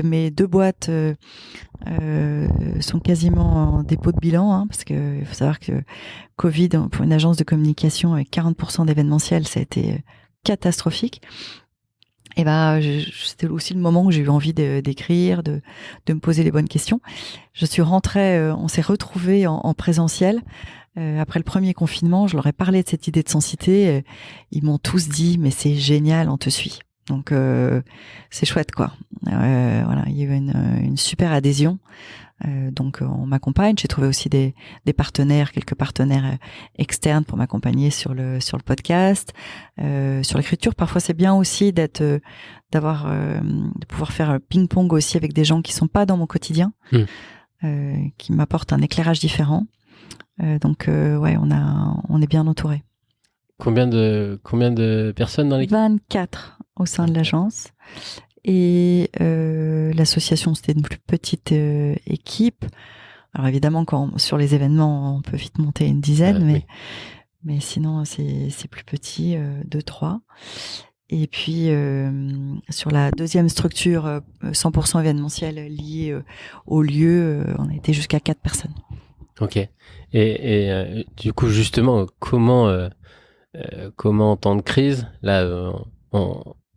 mes 2 boîtes sont quasiment en dépôt de bilan, parce que il faut savoir que Covid, pour une agence de communication avec 40% d'événementiel, ça a été catastrophique. Et c'était aussi le moment où j'ai eu envie d'écrire, de me poser les bonnes questions. Je suis rentrée, on s'est retrouvés en présentiel. Après le premier confinement, je leur ai parlé de cette idée de Sensité. Ils m'ont tous dit, mais c'est génial, on te suit. Donc c'est chouette, quoi. Voilà, il y a eu une super adhésion. Donc on m'accompagne. J'ai trouvé aussi des partenaires, quelques partenaires externes pour m'accompagner sur le podcast, sur l'écriture. Parfois c'est bien aussi de pouvoir faire un ping-pong aussi avec des gens qui sont pas dans mon quotidien, qui m'apportent un éclairage différent. Donc on est bien entouré. Combien de personnes dans l'équipe? 24 au sein de l'agence. Et l'association, c'était une plus petite équipe. Alors évidemment, sur les événements, on peut vite monter une dizaine, mais sinon c'est plus petit, 2-3. Et puis sur la deuxième structure 100% événementielle liée au lieu, on a été jusqu'à 4 personnes. Ok. Et du coup, justement, comment en temps de crise, là,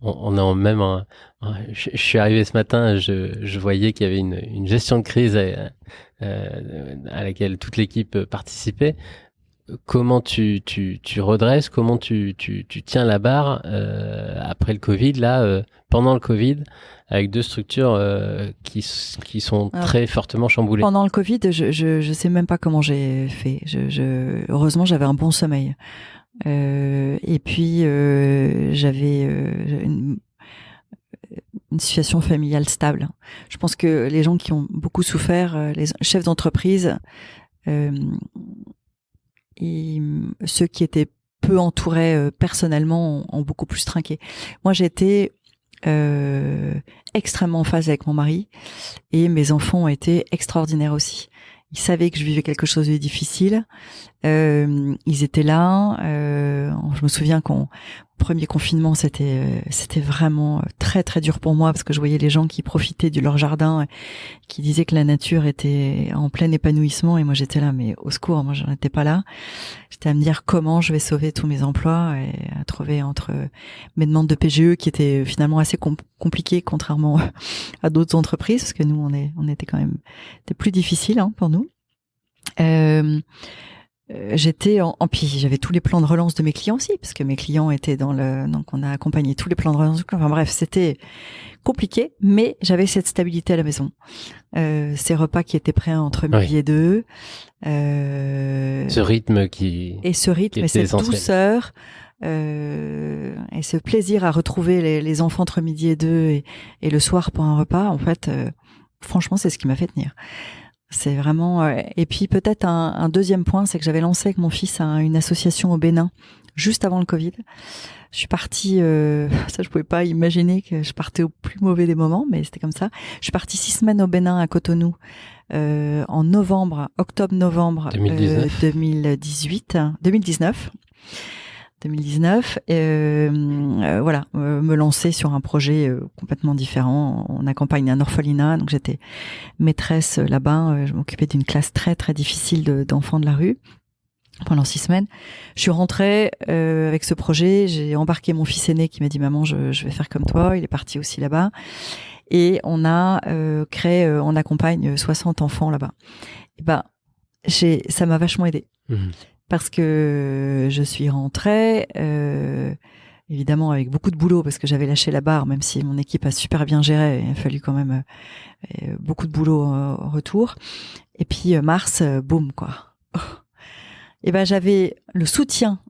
on est en même... je suis arrivé ce matin, je voyais qu'il y avait une gestion de crise à laquelle toute l'équipe participait. Comment tu redresses, comment tu tiens la barre après le Covid, là, pendant le Covid, avec 2 structures qui sont très fortement chamboulées? Pendant le Covid, je sais même pas comment j'ai fait. Heureusement, j'avais un bon sommeil. Et puis j'avais une situation familiale stable. Je pense que les gens qui ont beaucoup souffert, les chefs d'entreprise, et ceux qui étaient peu entourés personnellement ont beaucoup plus trinqué. Moi, j'ai été extrêmement en phase avec mon mari et mes enfants ont été extraordinaires aussi. Ils savaient que je vivais quelque chose de difficile. Ils étaient là. Je me souviens qu'au premier confinement, c'était vraiment très très dur pour moi parce que je voyais les gens qui profitaient de leur jardin, qui disaient que la nature était en plein épanouissement et moi j'étais là, mais au secours, moi j'en étais pas là. J'étais à me dire comment je vais sauver tous mes emplois et à trouver entre mes demandes de PGE qui étaient finalement assez compliquées contrairement à d'autres entreprises parce que nous on était quand même c'était plus difficile pour nous. J'étais puis j'avais tous les plans de relance de mes clients aussi parce que mes clients étaient donc on a accompagné tous les plans de relance. Enfin bref, c'était compliqué, mais j'avais cette stabilité à la maison. Ces repas qui étaient prêts entre midi et 2. Ce rythme et cette douceur et ce plaisir à retrouver les enfants entre midi et 2 et le soir pour un repas. En fait, franchement, c'est ce qui m'a fait tenir. C'est vraiment. Et puis peut-être un deuxième point, c'est que j'avais lancé avec mon fils une association au Bénin juste avant le Covid. Je suis partie. Ça, je pouvais pas imaginer que je partais au plus mauvais des moments, mais c'était comme ça. Je suis partie 6 semaines au Bénin à Cotonou en octobre-novembre 2019. Voilà, me lancer sur un projet complètement différent. On accompagne un orphelinat, donc j'étais maîtresse là-bas. Je m'occupais d'une classe très très difficile d'enfants de la rue pendant 6 semaines. Je suis rentrée avec ce projet. J'ai embarqué mon fils aîné qui m'a dit maman, je vais faire comme toi. Il est parti aussi là-bas. Et on a on accompagne 60 enfants là-bas. Et ça m'a vachement aidée. Parce que je suis rentrée, évidemment avec beaucoup de boulot, parce que j'avais lâché la barre, même si mon équipe a super bien géré, il a fallu quand même beaucoup de boulot au retour. Et puis mars, boum, quoi. Et j'avais le soutien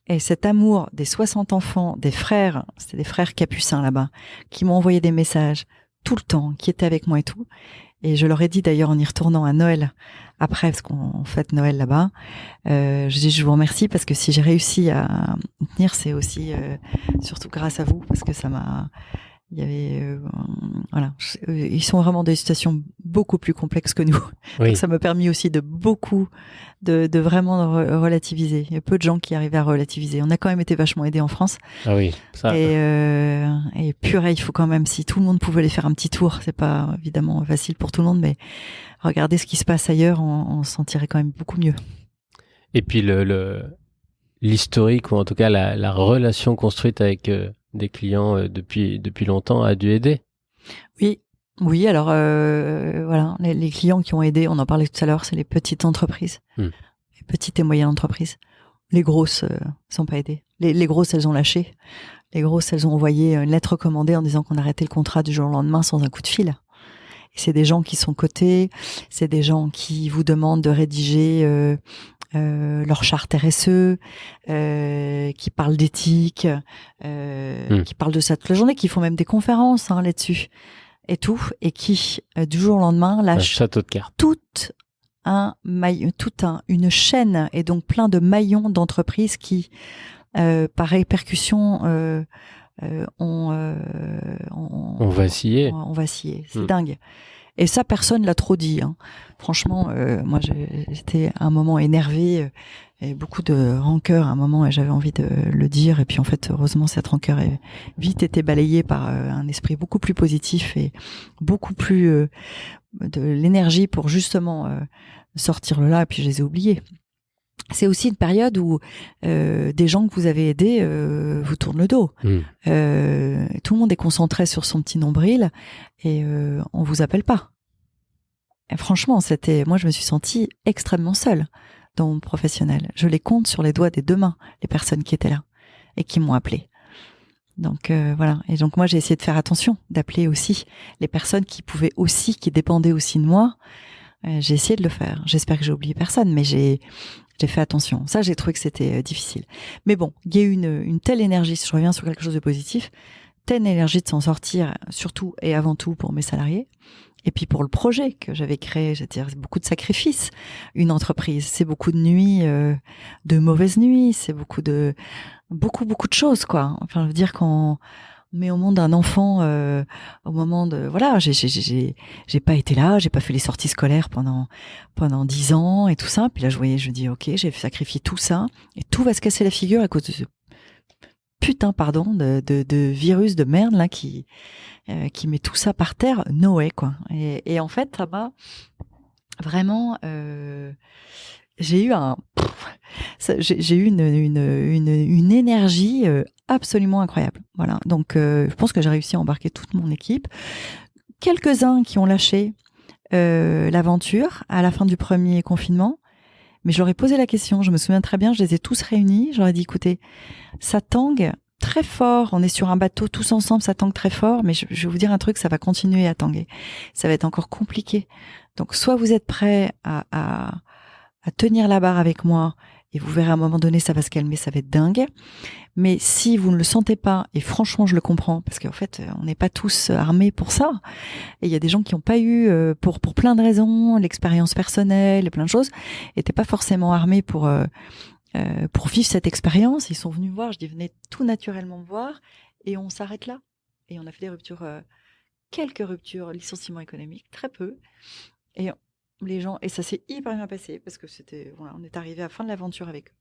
et cet amour des 60 enfants, des frères, c'était des frères capucins là-bas, qui m'ont envoyé des messages tout le temps, qui étaient avec moi et tout. Et je leur ai dit d'ailleurs en y retournant à Noël, après, parce qu'on fête Noël là-bas, je dis je vous remercie parce que si j'ai réussi à tenir, c'est aussi surtout grâce à vous, parce que ça m'a... Il y avait... voilà, ils sont vraiment dans des situations beaucoup plus complexes que nous. Oui. Donc ça m'a permis aussi de beaucoup, de vraiment relativiser. Il y a peu de gens qui arrivaient à relativiser. On a quand même été vachement aidés en France. Ah oui, ça... Et purée, il faut quand même, si tout le monde pouvait aller faire un petit tour, c'est pas évidemment facile pour tout le monde, mais regardez ce qui se passe ailleurs, on s'en tirait quand même beaucoup mieux. Et puis l'historique, ou en tout cas la relation construite avec des clients depuis longtemps a dû aider. Oui. Alors voilà, les clients qui ont aidé, on en parlait tout à l'heure, c'est les petites entreprises, les petites et moyennes entreprises. Les grosses sont pas aidées. Les grosses, elles ont lâché. Les grosses, elles ont envoyé une lettre recommandée en disant qu'on arrêtait le contrat du jour au lendemain sans un coup de fil. Et c'est des gens qui sont cotés, c'est des gens qui vous demandent de rédiger leur charte RSE, qui parlent d'éthique, qui parlent de ça toute la journée, qui font même des conférences là-dessus et tout, et qui du jour au lendemain lâchent château de cartes. Une chaîne et donc plein de maillons d'entreprises qui, par répercussion, ont vacillé. On vacillé. C'est dingue. Et ça, personne l'a trop dit. Franchement, moi, j'étais à un moment énervée, et beaucoup de rancœur à un moment, et j'avais envie de le dire. Et puis, en fait, heureusement, cette rancœur a vite été balayée par un esprit beaucoup plus positif et beaucoup plus de l'énergie pour justement sortir de là. Et puis, je les ai oubliés. C'est aussi une période où des gens que vous avez aidés vous tournent le dos. Tout le monde est concentré sur son petit nombril et on vous appelle pas. Et franchement, moi je me suis sentie extrêmement seule dans mon professionnel. Je les compte sur les doigts des 2 mains, les personnes qui étaient là et qui m'ont appelée. Donc voilà. Et donc moi j'ai essayé de faire attention, d'appeler aussi les personnes qui dépendaient aussi de moi. J'ai essayé de le faire. J'espère que j'ai oublié personne, mais j'ai J'ai fait attention. Ça, j'ai trouvé que c'était difficile. Mais bon, il y a eu une telle énergie, si je reviens sur quelque chose de positif, telle énergie de s'en sortir, surtout et avant tout pour mes salariés. Et puis pour le projet que j'avais créé, c'est-à-dire beaucoup de sacrifices. Une entreprise, c'est beaucoup de nuits, de mauvaises nuits, c'est beaucoup de choses, quoi. Enfin, je veux dire, quand on met au monde un enfant au moment de voilà, j'ai pas été là, j'ai pas fait les sorties scolaires pendant 10 ans et tout ça. Puis là, je me dis ok, j'ai sacrifié tout ça et tout va se casser la figure à cause de ce putain, pardon, de virus de merde là qui met tout ça par terre. No way, quoi. Et en fait, ça m'a vraiment j'ai eu une énergie absolument incroyable. Voilà. Donc, je pense que j'ai réussi à embarquer toute mon équipe. Quelques-uns qui ont lâché l'aventure à la fin du premier confinement, mais je leur ai posé la question. Je me souviens très bien, je les ai tous réunis. Je leur ai dit, écoutez, ça tangue très fort. On est sur un bateau tous ensemble, ça tangue très fort, mais je vais vous dire un truc, ça va continuer à tanguer. Ça va être encore compliqué. Donc, soit vous êtes prêts à tenir la barre avec moi et vous verrez à un moment donné ça va se calmer, ça va être dingue. Mais si vous ne le sentez pas, et franchement je le comprends parce qu'en fait on n'est pas tous armés pour ça, et il y a des gens qui n'ont pas eu pour plein de raisons, l'expérience personnelle et plein de choses, n'étaient pas forcément armés pour vivre cette expérience. Ils sont venus me voir, je dis venez tout naturellement me voir et on s'arrête là. Et on a fait des ruptures, quelques ruptures, licenciements économiques, très peu. Et les gens, et ça s'est hyper bien passé parce que c'était, voilà, on est arrivé à la fin de l'aventure avec eux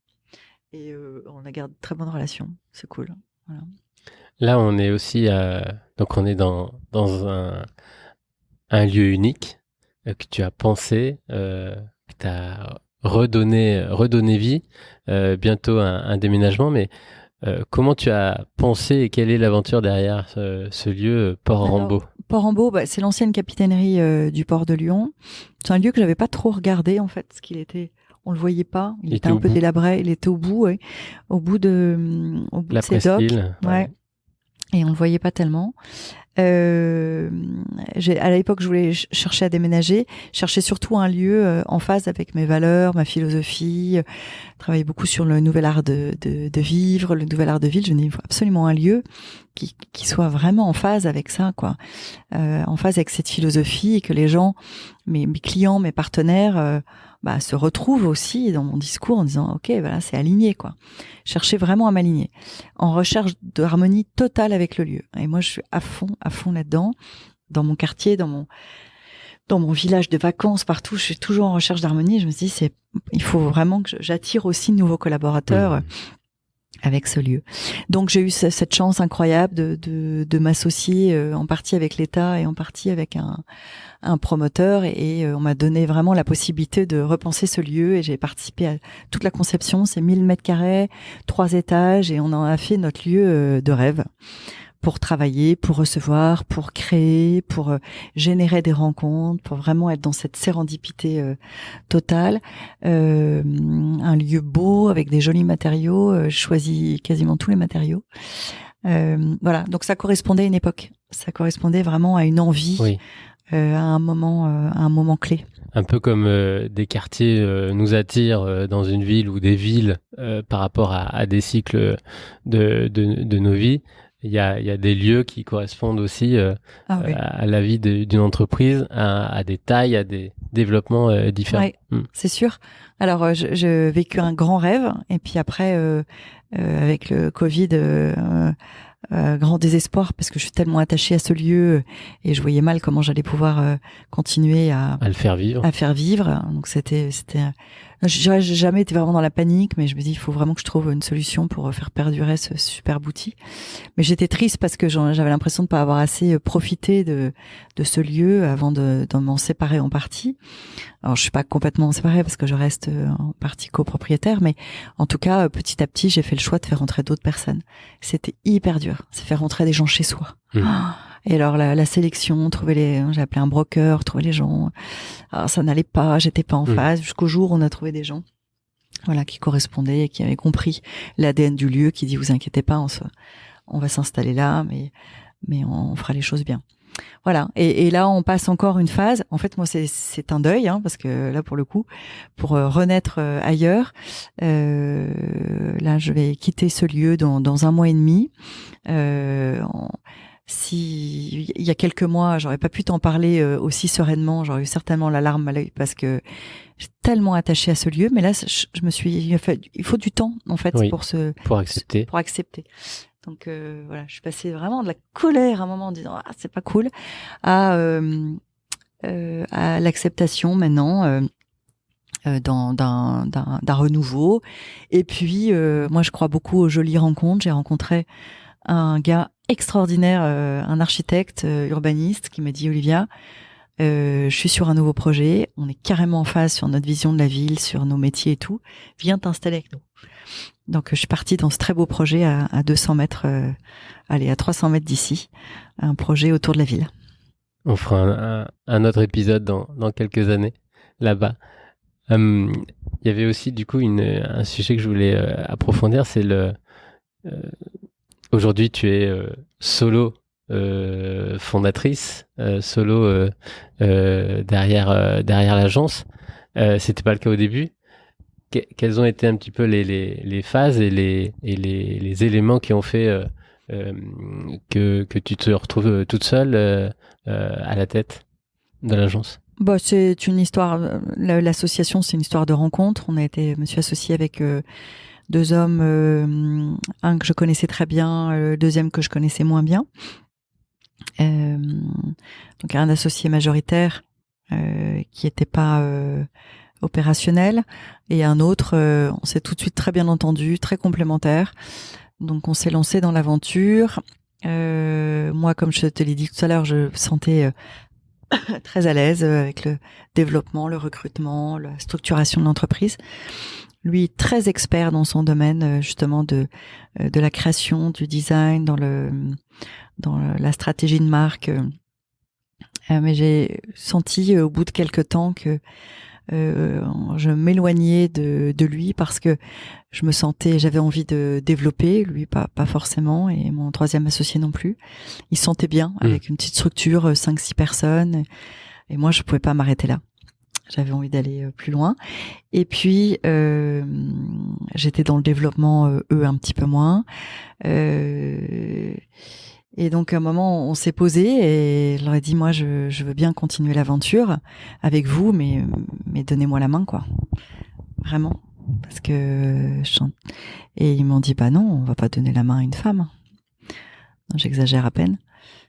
et on a gardé de très bonnes relations. C'est cool. Voilà. Là, on est aussi donc on est dans un lieu unique que tu as pensé, que tu as redonné vie, bientôt un déménagement, mais comment tu as pensé et quelle est l'aventure derrière ce lieu, Port-Rambaud? Port-Rambaud, c'est l'ancienne capitainerie du port de Lyon. C'est un lieu que j'avais pas trop regardé en fait, parce qu'il était, on le voyait pas, il était un peu délabré, il était au bout de ses docks, ouais. Et on le voyait pas tellement. À l'époque, je voulais chercher à déménager, chercher surtout un lieu en phase avec mes valeurs, ma philosophie, travailler beaucoup sur le nouvel art de vivre, le nouvel art de ville. Je me dis, il faut absolument un lieu qui soit vraiment en phase avec ça, quoi, en phase avec cette philosophie et que les gens, mes clients, mes partenaires, se retrouvent aussi dans mon discours en disant, ok, voilà, c'est aligné, quoi. Chercher vraiment à m'aligner, en recherche de harmonie totale avec le lieu. Et moi, je suis à fond là-dedans, dans mon quartier, dans mon village de vacances, partout. Je suis toujours en recherche d'harmonie. Je me dis, il faut vraiment que j'attire aussi de nouveaux collaborateurs. Avec ce lieu. Donc j'ai eu cette chance incroyable de m'associer en partie avec l'État et en partie avec un promoteur et on m'a donné vraiment la possibilité de repenser ce lieu et j'ai participé à toute la conception. C'est 1000 mètres carrés, 3 étages et on en a fait notre lieu de rêve pour travailler, pour recevoir, pour créer, pour générer des rencontres, pour vraiment être dans cette sérendipité totale. Un lieu beau avec des jolis matériaux. Je choisis quasiment tous les matériaux. Voilà, donc ça correspondait à une époque. Ça correspondait vraiment à une envie, oui. À un moment clé. Un peu comme des quartiers nous attirent dans une ville ou des villes par rapport à des cycles de nos vies. Il y a des lieux qui correspondent aussi à la vie d'une entreprise, à des tailles, à des développements différents. Ouais, c'est sûr. Alors, j'ai vécu un grand rêve et puis après, avec le Covid, grand désespoir parce que je suis tellement attachée à ce lieu et je voyais mal comment j'allais pouvoir continuer à le faire vivre. Donc j'ai jamais été vraiment dans la panique, mais je me dis il faut vraiment que je trouve une solution pour faire perdurer ce superbe outil. Mais j'étais triste parce que j'avais l'impression de pas avoir assez profité de ce lieu avant de m'en séparer en partie. Alors je suis pas complètement séparée parce que je reste en partie copropriétaire, mais en tout cas petit à petit j'ai fait le choix de faire rentrer d'autres personnes. C'était hyper dur, c'est faire rentrer des gens chez soi. Et alors la sélection, j'ai appelé un broker, trouver les gens. Alors ça n'allait pas, j'étais pas en phase jusqu'au jour où on a trouvé des gens, voilà, qui correspondaient et qui avaient compris l'ADN du lieu, qui dit vous inquiétez pas, on va s'installer là, mais on fera les choses bien. Voilà. Et là, on passe encore une phase. En fait, moi, c'est un deuil, hein, parce que là, pour le coup, pour renaître ailleurs, là, je vais quitter ce lieu dans 1 mois et demi. Si il y a quelques mois, j'aurais pas pu t'en parler aussi sereinement, j'aurais eu certainement la larme à l'œil parce que je suis tellement attachée à ce lieu. Mais là, je me suis, il faut du temps en fait Oui, pour accepter. Pour accepter. Donc voilà, je suis passée vraiment de la colère à un moment en disant ah c'est pas cool à l'acceptation maintenant. D'un renouveau. Et puis, moi, je crois beaucoup aux jolies rencontres. J'ai rencontré un gars extraordinaire, un architecte urbaniste qui m'a dit Olivia, je suis sur un nouveau projet, on est carrément en phase sur notre vision de la ville, sur nos métiers et tout, viens t'installer avec nous. Donc je suis partie dans ce très beau projet à 200 mètres, à 300 mètres d'ici, un projet autour de la ville. On fera un autre épisode dans quelques années là-bas. Il y avait aussi du coup un sujet que je voulais approfondir, c'est aujourd'hui tu es solo fondatrice, solo derrière l'agence. C'était pas le cas au début. Quelles ont été un petit peu les phases et les éléments qui ont fait que tu te retrouves toute seule à la tête de l'agence? Bah, c'est une histoire. L'association, c'est une histoire de rencontre. Je me suis associée avec 2 hommes, un que je connaissais très bien, le deuxième que je connaissais moins bien. Donc un associé majoritaire qui n'était pas opérationnel et un autre, on s'est tout de suite très bien entendu, très complémentaire. Donc on s'est lancé dans l'aventure. Moi, comme je te l'ai dit tout à l'heure, je me sentais très à l'aise avec le développement, le recrutement, la structuration de l'entreprise. Lui, très expert dans son domaine, justement de la création, du design, dans la stratégie de marque. Mais j'ai senti au bout de quelques temps que je m'éloignais de lui parce que j'avais envie de développer, lui pas forcément, et mon troisième associé non plus. Il se sentait bien avec une petite structure, 5-6 personnes, et moi je pouvais pas m'arrêter là. J'avais envie d'aller plus loin. Et puis j'étais dans le développement, eux un petit peu moins. Et donc à un moment on s'est posé et je leur ai dit moi je veux bien continuer l'aventure avec vous, mais donnez-moi la main quoi, vraiment, parce que et ils m'ont dit bah non, on va pas donner la main à une femme. Non, j'exagère à peine.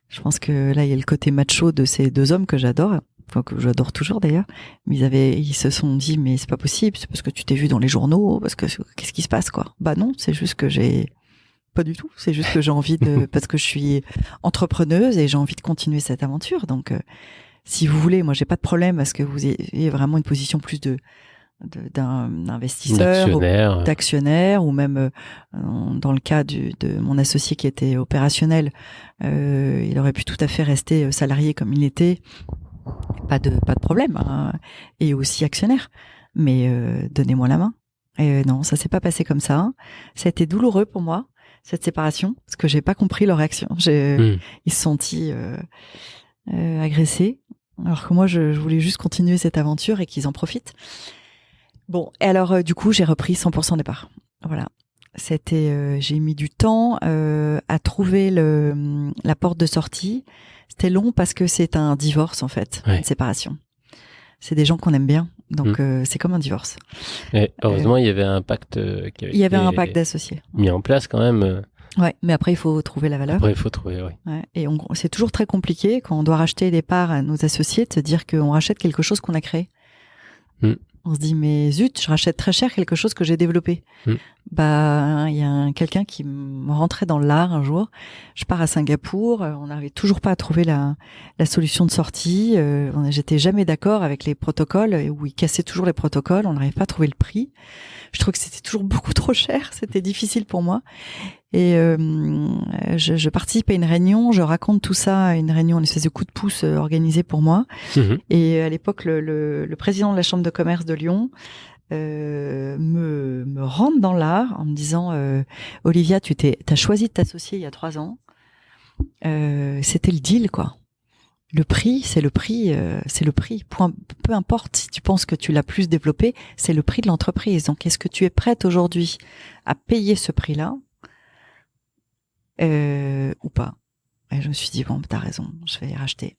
Je pense que là il y a le côté macho de ces 2 hommes que j'adore, enfin que j'adore toujours d'ailleurs, mais ils se sont dit mais c'est pas possible, c'est parce que tu t'es vu dans les journaux, parce que qu'est-ce qui se passe quoi. Bah non, c'est juste que pas du tout, c'est juste que j'ai envie parce que je suis entrepreneuse et j'ai envie de continuer cette aventure. Donc, si vous voulez, moi, j'ai pas de problème à ce que vous ayez vraiment une position plus d'un investisseur, d'actionnaire, ou même dans le cas de mon associé qui était opérationnel, il aurait pu tout à fait rester salarié comme il était, pas de problème, hein, et aussi actionnaire. Mais donnez-moi la main. Et non, ça s'est pas passé comme ça. Ça a été douloureux pour moi, cette séparation, parce que j'ai pas compris leur réaction. Ils se sont sentis agressés, alors que moi je voulais juste continuer cette aventure et qu'ils en profitent. Bon, et alors du coup j'ai repris 100% départ. Voilà, j'ai mis du temps à trouver la porte de sortie. C'était long parce que c'est un divorce en fait, une séparation. C'est des gens qu'on aime bien, donc c'est comme un divorce. Et heureusement, il y avait un pacte il y avait un pacte d'associés mis en place quand même. Ouais, mais après il faut trouver la valeur. Après il faut trouver, oui. Ouais, et c'est toujours très compliqué quand on doit racheter des parts à nos associés de se dire qu'on rachète quelque chose qu'on a créé. On se dit mais zut, je rachète très cher quelque chose que j'ai développé. Bah il y a quelqu'un qui me rentrait dans l'art un jour. Je pars à Singapour, on n'arrivait toujours pas à trouver la solution de sortie. J'étais jamais d'accord avec les protocoles, où ils cassaient toujours les protocoles. On n'arrivait pas à trouver le prix. Je trouvais que c'était toujours beaucoup trop cher. C'était difficile pour moi. Et je participe à une réunion, je raconte tout ça à une réunion, une espèce de coup de pouce organisé pour moi. Et à l'époque, le président de la Chambre de commerce de Lyon me rentre dans l'art en me disant Olivia, t'as choisi de t'associer il y a 3 ans. C'était le deal, quoi. Le prix, c'est le prix, c'est le prix. Peu importe si tu penses que tu l'as plus développé, c'est le prix de l'entreprise. Donc, est-ce que tu es prête aujourd'hui à payer ce prix-là ou pas? Et je me suis dit, bon, t'as raison, je vais racheter.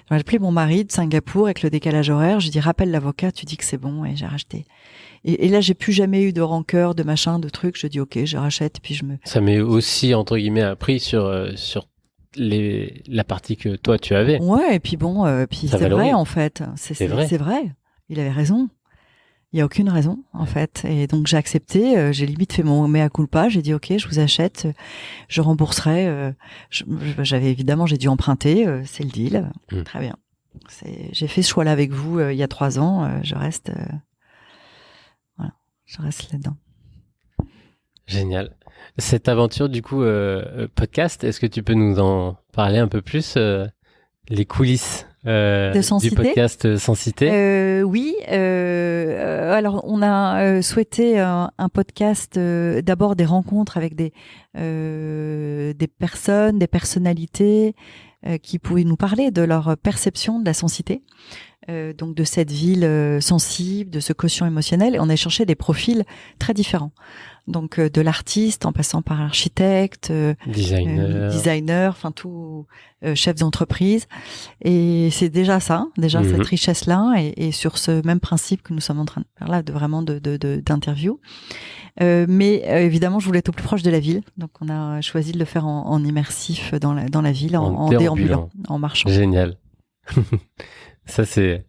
J'ai appelé mon mari de Singapour avec le décalage horaire. Je lui ai dit, rappelle l'avocat, tu dis que c'est bon, et j'ai racheté. Et là, j'ai plus jamais eu de rancœur, de machin, de trucs. Je dis, ok, je rachète, puis Ça met aussi, entre guillemets, un prix sur la partie que toi, tu avais. Ouais, et puis bon, puis Ça c'est valorise. vrai, en fait. C'est vrai. Il avait raison. Il y a aucune raison, en fait. Et donc, j'ai accepté. J'ai limite fait mon mea culpa. J'ai dit, ok, je vous achète. Je rembourserai. J'ai dû emprunter. C'est le deal. Très bien. J'ai fait ce choix-là avec vous il y a 3 ans. Je reste là-dedans. Génial. Cette aventure, du coup, podcast, est-ce que tu peux nous en parler un peu plus, les coulisses du podcast Sensité? Oui. Alors, on a souhaité un podcast, d'abord des rencontres avec des personnes, des personnalités qui pouvaient nous parler de leur perception de la sensité. Donc de cette ville sensible, de ce quotient émotionnel. Et on a cherché des profils très différents. Donc de l'artiste en passant par l'architecte, designer, enfin tout, chef d'entreprise. Et c'est déjà ça, cette richesse-là, et sur ce même principe que nous sommes en train de faire là, de vraiment d'interview. Mais évidemment, je voulais être au plus proche de la ville, donc on a choisi de le faire en immersif dans la ville, en déambulant, en marchant. Génial. Ça c'est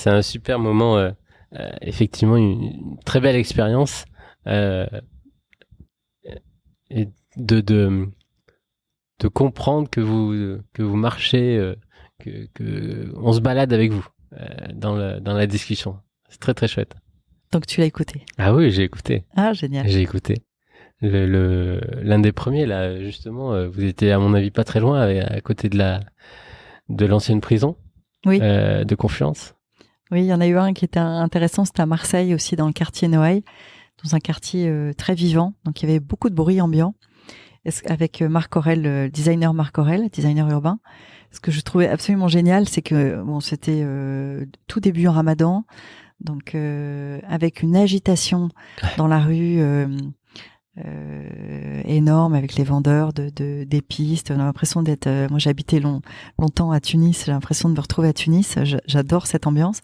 un super moment, effectivement une très belle expérience, et de comprendre que vous marchez, que on se balade avec vous dans la discussion. C'est très très chouette. Donc tu l'as écouté? Ah oui, j'ai écouté. Ah, génial. J'ai écouté. L'un des premiers là, justement, vous étiez à mon avis pas très loin, à côté de l'ancienne prison. Oui. De Confluence. Oui, il y en a eu un qui était intéressant, c'était à Marseille aussi, dans le quartier Noailles, dans un quartier très vivant, donc il y avait beaucoup de bruit ambiant, avec Marc Aurel, le designer Marc Aurel, designer urbain. Ce que je trouvais absolument génial, c'est que bon, c'était tout début en Ramadan, donc avec une agitation dans la rue énorme, avec les vendeurs d'épices. On a l'impression d'être... moi, j'ai habité longtemps à Tunis. J'ai l'impression de me retrouver à Tunis. J'adore cette ambiance.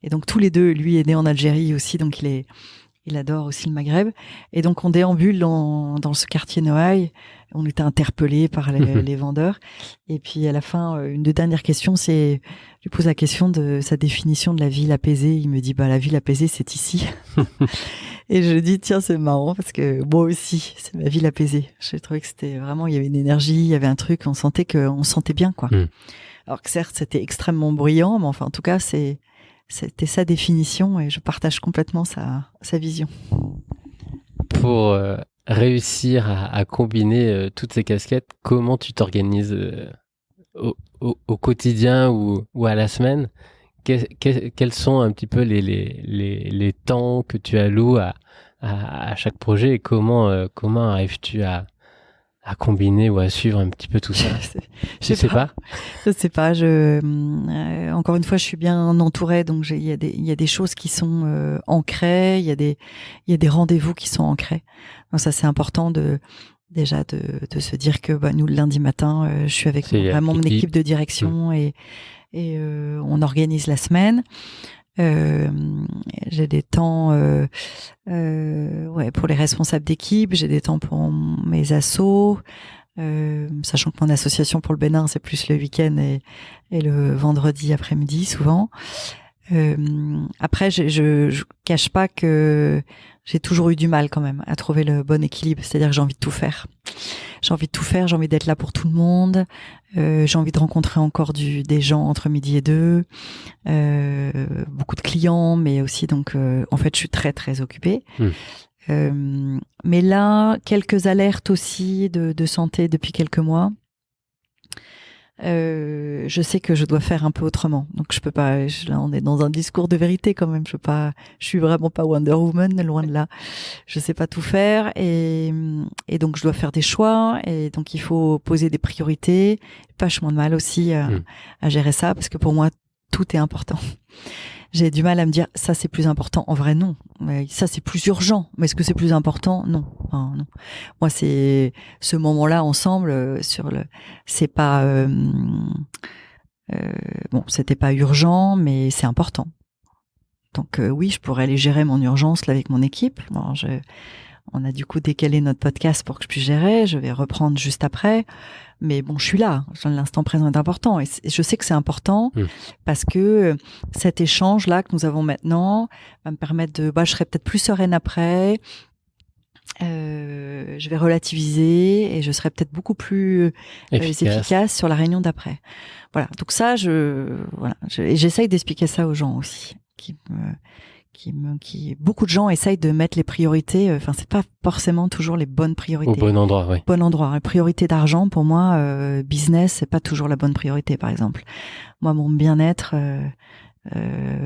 Et donc, tous les deux, lui est né en Algérie aussi, donc il adore aussi le Maghreb. Et donc, on déambule dans ce quartier Noailles. On était interpellés par les vendeurs. Et puis, à la fin, une des dernières questions, c'est... Je lui pose la question de sa définition de la ville apaisée. Il me dit, la ville apaisée, c'est ici. Et je dis, tiens, c'est marrant parce que moi aussi, c'est ma ville apaisée. J'ai trouvé que c'était vraiment, il y avait une énergie, il y avait un truc, on sentait bien, quoi. Alors que certes, c'était extrêmement bruyant, mais enfin, en tout cas, c'était sa définition et je partage complètement sa vision. Pour réussir à combiner toutes ces casquettes, comment tu t'organises au quotidien ou à la semaine? Quels sont un petit peu les temps que tu alloues à chaque projet, et comment arrives-tu à combiner ou à suivre un petit peu tout ça? Je sais pas. Je sais pas. Encore une fois, je suis bien entourée, donc il y a des choses qui sont ancrées, il y a des rendez-vous qui sont ancrés. Donc ça, c'est important de se dire que nous, le lundi matin, je suis avec vraiment mon équipe de direction et on organise la semaine. J'ai des temps pour les responsables d'équipe, j'ai des temps pour mes assos, sachant que mon association pour le Bénin, c'est plus le week-end et le vendredi après-midi souvent. Après, je cache pas que j'ai toujours eu du mal quand même à trouver le bon équilibre. C'est-à-dire que j'ai envie de tout faire. J'ai envie d'être là pour tout le monde. J'ai envie de rencontrer encore des gens entre midi et 2. Beaucoup de clients, mais aussi donc en fait je suis très très occupée. Mais là, quelques alertes aussi de santé depuis quelques mois. je sais que je dois faire un peu autrement. Donc je peux pas. Là, on est dans un discours de vérité quand même. Je suis vraiment pas Wonder Woman, loin de là. Je sais pas tout faire et donc je dois faire des choix et donc il faut poser des priorités. Vachement de mal aussi à gérer ça parce que pour moi tout est important. J'ai du mal à me dire ça c'est plus important. En vrai non. Mais ça c'est plus urgent. Mais est-ce que c'est plus important? Non. Enfin, non. Moi c'est ce moment-là ensemble c'est pas bon c'était pas urgent mais c'est important. Donc oui je pourrais aller gérer mon urgence là avec mon équipe. Bon, on a du coup décalé notre podcast pour que je puisse gérer. Je vais reprendre juste après. Mais bon, je suis là. L'instant présent est important. Et je sais que c'est important parce que cet échange-là que nous avons maintenant va me permettre je serai peut-être plus sereine après. Je vais relativiser et je serai peut-être beaucoup plus efficace sur la réunion d'après. Voilà. Donc ça, j'essaye d'expliquer ça aux gens aussi. Beaucoup de gens essayent de mettre les priorités. Enfin, c'est pas forcément toujours les bonnes priorités. Au bon endroit, oui. Bon endroit. La priorité d'argent, pour moi, business, c'est pas toujours la bonne priorité, par exemple. Moi, mon bien-être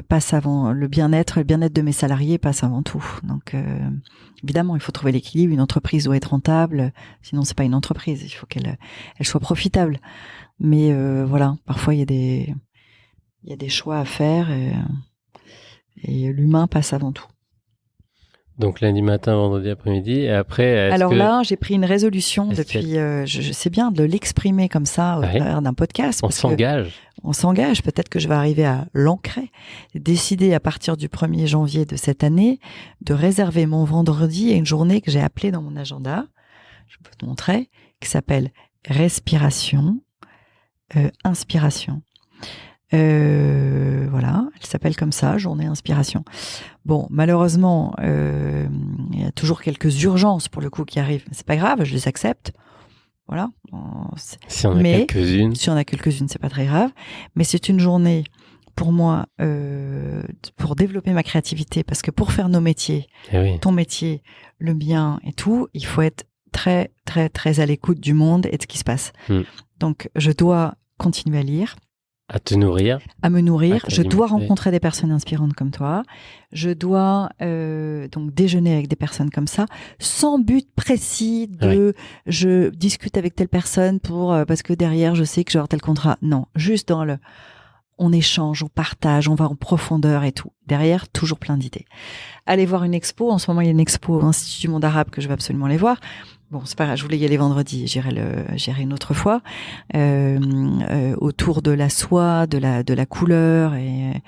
passe avant le bien-être de mes salariés passe avant tout. Donc, évidemment, il faut trouver l'équilibre. Une entreprise doit être rentable, sinon c'est pas une entreprise. Il faut qu'elle soit profitable. Mais voilà, parfois il y a des choix à faire. Et l'humain passe avant tout. Donc lundi matin, vendredi après-midi, et après... Alors là, j'ai pris une résolution depuis... je sais bien de l'exprimer comme ça au travers d'un podcast. On s'engage. On s'engage. Peut-être que je vais arriver à l'ancrer. Décider à partir du 1er janvier de cette année de réserver mon vendredi à une journée que j'ai appelée dans mon agenda, je peux te montrer, qui s'appelle respiration, inspiration. Voilà, elle s'appelle comme ça, journée inspiration. Bon, malheureusement, il y a toujours quelques urgences pour le coup qui arrivent. C'est pas grave, je les accepte. Voilà. Si on a quelques-unes. Si on a quelques-unes, c'est pas très grave. Mais c'est une journée pour moi pour développer ma créativité, parce que pour faire nos métiers, ton métier, le mien et tout, il faut être très très très à l'écoute du monde et de ce qui se passe. Donc, je dois continuer à lire. À te nourrir. À me nourrir. Je dois rencontrer des personnes inspirantes comme toi. Je dois donc déjeuner avec des personnes comme ça, sans but précis de je discute avec telle personne parce que derrière je sais que je vais avoir tel contrat. Non, juste dans on échange, on partage, on va en profondeur et tout. Derrière, toujours plein d'idées. Aller voir une expo. En ce moment, il y a une expo au Institut du Monde Arabe que je vais absolument aller voir. Bon, c'est pas grave, je voulais y aller vendredi, j'irai une autre fois, autour de la soie, de la couleur, et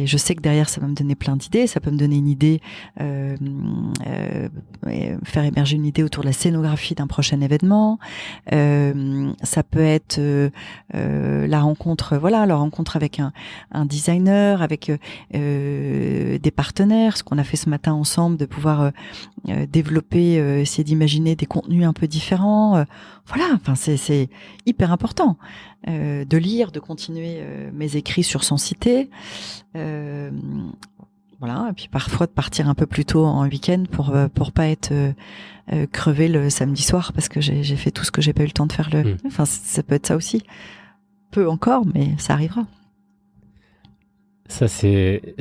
je sais que derrière ça va me donner plein d'idées, ça peut me donner une idée, faire émerger une idée autour de la scénographie d'un prochain événement, ça peut être la rencontre avec un designer, avec des partenaires, ce qu'on a fait ce matin ensemble, de pouvoir développer, essayer d'imaginer des contenus un peu différents. Voilà, enfin c'est hyper important de lire, de continuer mes écrits sur Sensité. Voilà, et puis parfois de partir un peu plus tôt en week-end pour pas être crevé le samedi soir parce que j'ai fait tout ce que j'ai pas eu le temps de faire Enfin, ça peut être ça aussi. Peu encore, mais ça arrivera. Ça c'est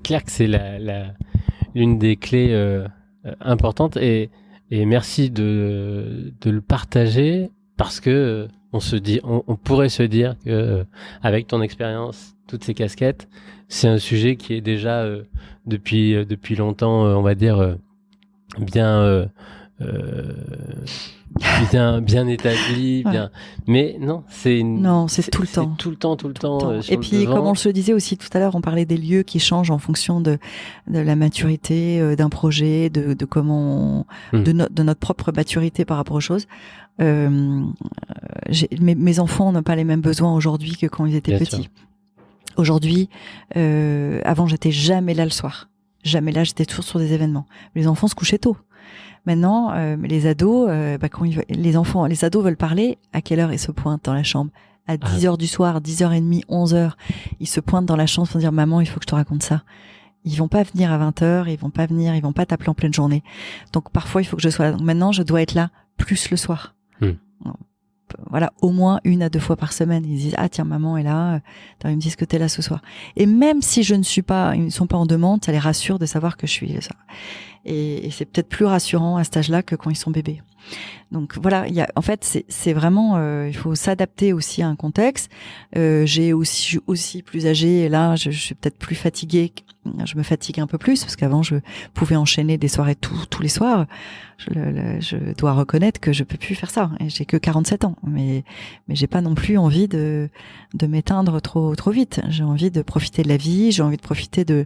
clair que c'est l'une des clés importantes et merci de le partager parce que on pourrait se dire que avec ton expérience, toutes ces casquettes, c'est un sujet qui est déjà depuis longtemps, on va dire bien établi, bien. Mais non, c'est tout le temps. Tout le temps. Et puis, comme on se disait aussi tout à l'heure, on parlait des lieux qui changent en fonction de la maturité d'un projet, de comment de notre propre maturité par rapport aux choses. Mes enfants n'ont pas les mêmes besoins aujourd'hui que quand ils étaient petits. Sûr. Aujourd'hui, avant, j'étais jamais là le soir. Jamais là, j'étais toujours sur des événements. Les enfants se couchaient tôt. Maintenant, les ados, les ados veulent parler. À quelle heure ils se pointent dans la chambre? À 10h du soir, 10h30, 11h. Ils se pointent dans la chambre pour dire maman, il faut que je te raconte ça. Ils vont pas venir à 20h, ils vont pas t'appeler en pleine journée. Donc parfois, il faut que je sois là. Donc maintenant, je dois être là plus le soir. voilà, au moins 1 à 2 fois par semaine. Ils disent, ah tiens, maman est là, ils me disent que t'es là ce soir. Et même si ils ne sont pas en demande, ça les rassure de savoir que je suis ça. Et c'est peut-être plus rassurant à cet âge-là que quand ils sont bébés. Donc voilà, en fait, c'est vraiment, il faut s'adapter aussi à un contexte. J'ai aussi plus âgée, et là, je suis peut-être plus fatiguée. Je me fatigue un peu plus parce qu'avant, je pouvais enchaîner des soirées tous les soirs. Je dois reconnaître que je peux plus faire ça. Et j'ai que 47 ans, mais j'ai pas non plus envie de m'éteindre trop vite. J'ai envie de profiter de la vie. J'ai envie de profiter de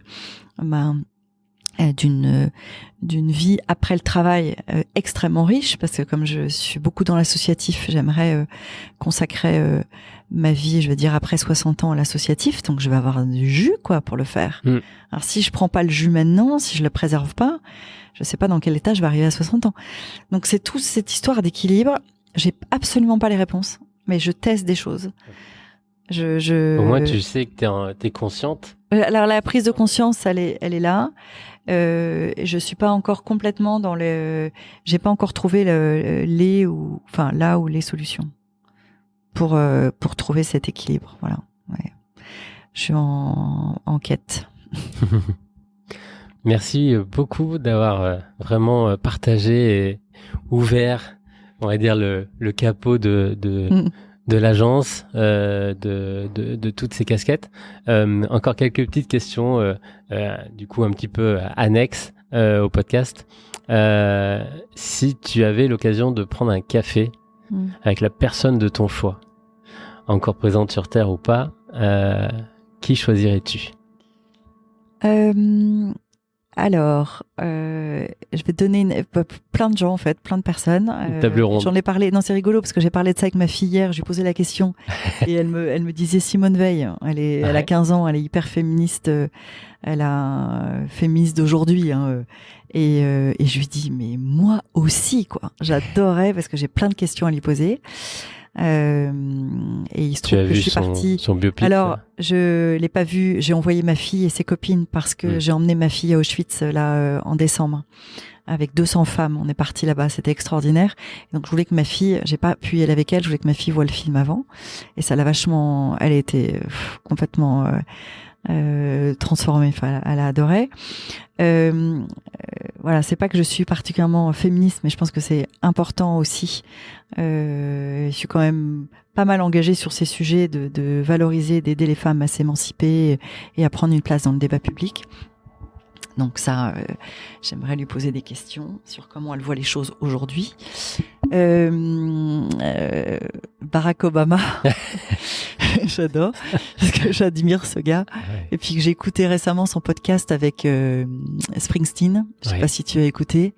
d'une vie après le travail extrêmement riche, parce que comme je suis beaucoup dans l'associatif, j'aimerais consacrer ma vie, je veux dire, après 60 ans à l'associatif, donc je vais avoir du jus quoi pour le faire. Alors si je prends pas le jus maintenant, si je le préserve pas, je sais pas dans quel état je vais arriver à 60 ans. Donc c'est toute cette histoire d'équilibre. J'ai absolument pas les réponses, mais je teste des choses. Au moins tu sais que t'es consciente. Alors la prise de conscience, elle est là. Je suis pas encore complètement j'ai pas encore trouvé là où les solutions pour trouver cet équilibre. Voilà. Ouais. Je suis en quête. Merci beaucoup d'avoir vraiment partagé et ouvert, on va dire, le capot de l'agence, de toutes ces casquettes. Encore quelques petites questions, du coup un petit peu annexes au podcast. Si tu avais l'occasion de prendre un café avec la personne de ton choix, encore présente sur Terre ou pas, qui choisirais-tu ? Alors, je vais donner plein de gens en fait, plein de personnes. Une table ronde. J'en ai parlé. Non, c'est rigolo parce que j'ai parlé de ça avec ma fille hier. Je lui ai posé la question et elle me disait Simone Veil. Elle a 15 ans, elle est hyper féministe. Elle a féministe d'aujourd'hui. Hein, et je lui dis mais moi aussi quoi. J'adorais parce que j'ai plein de questions à lui poser. Et il se trouve que je suis partie. Son biopic. Alors, je l'ai pas vu. J'ai envoyé ma fille et ses copines parce que j'ai emmené ma fille à Auschwitz là en décembre avec 200 femmes. On est parti là-bas, c'était extraordinaire. Et donc je voulais que ma fille, j'ai pas pu y aller avec elle. Je voulais que ma fille voie le film avant. Et ça l'a vachement. Elle était complètement transformée. Enfin, elle a adoré. Voilà, c'est pas que je suis particulièrement féministe, mais je pense que c'est important aussi. Je suis quand même pas mal engagée sur ces sujets de valoriser, d'aider les femmes à s'émanciper et à prendre une place dans le débat public. Donc ça, j'aimerais lui poser des questions sur comment elle voit les choses aujourd'hui. Barack Obama, j'adore, parce que j'admire ce gars. Ouais. Et puis que j'ai écouté récemment son podcast avec Springsteen. Je sais pas si tu as écouté.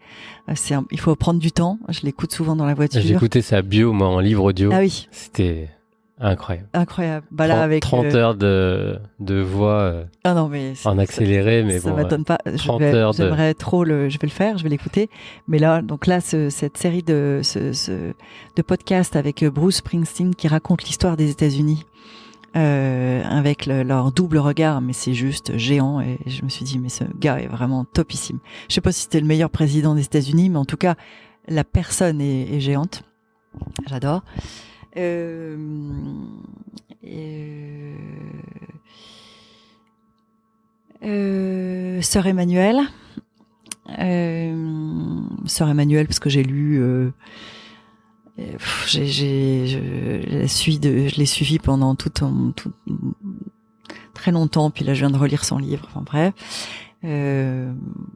Il faut prendre du temps. Je l'écoute souvent dans la voiture. J'ai écouté sa bio, moi, en livre audio. Ah oui. C'était incroyable. Incroyable. Bah là, avec 30 heures de voix non, mais en accéléré, mais ça bon. Ça m'étonne pas. J'aimerais trop je vais le faire, je vais l'écouter. Mais là, donc là, cette série de podcasts avec Bruce Springsteen qui raconte l'histoire des États-Unis, avec leur double regard, mais c'est juste géant. Et je me suis dit, mais ce gars est vraiment topissime. Je sais pas si c'était le meilleur président des États-Unis, mais en tout cas, la personne est géante. J'adore. Sœur Emmanuelle. Sœur Emmanuelle, parce que j'ai lu. Je l'ai suivi pendant tout très longtemps, puis là je viens de relire son livre. Enfin bref.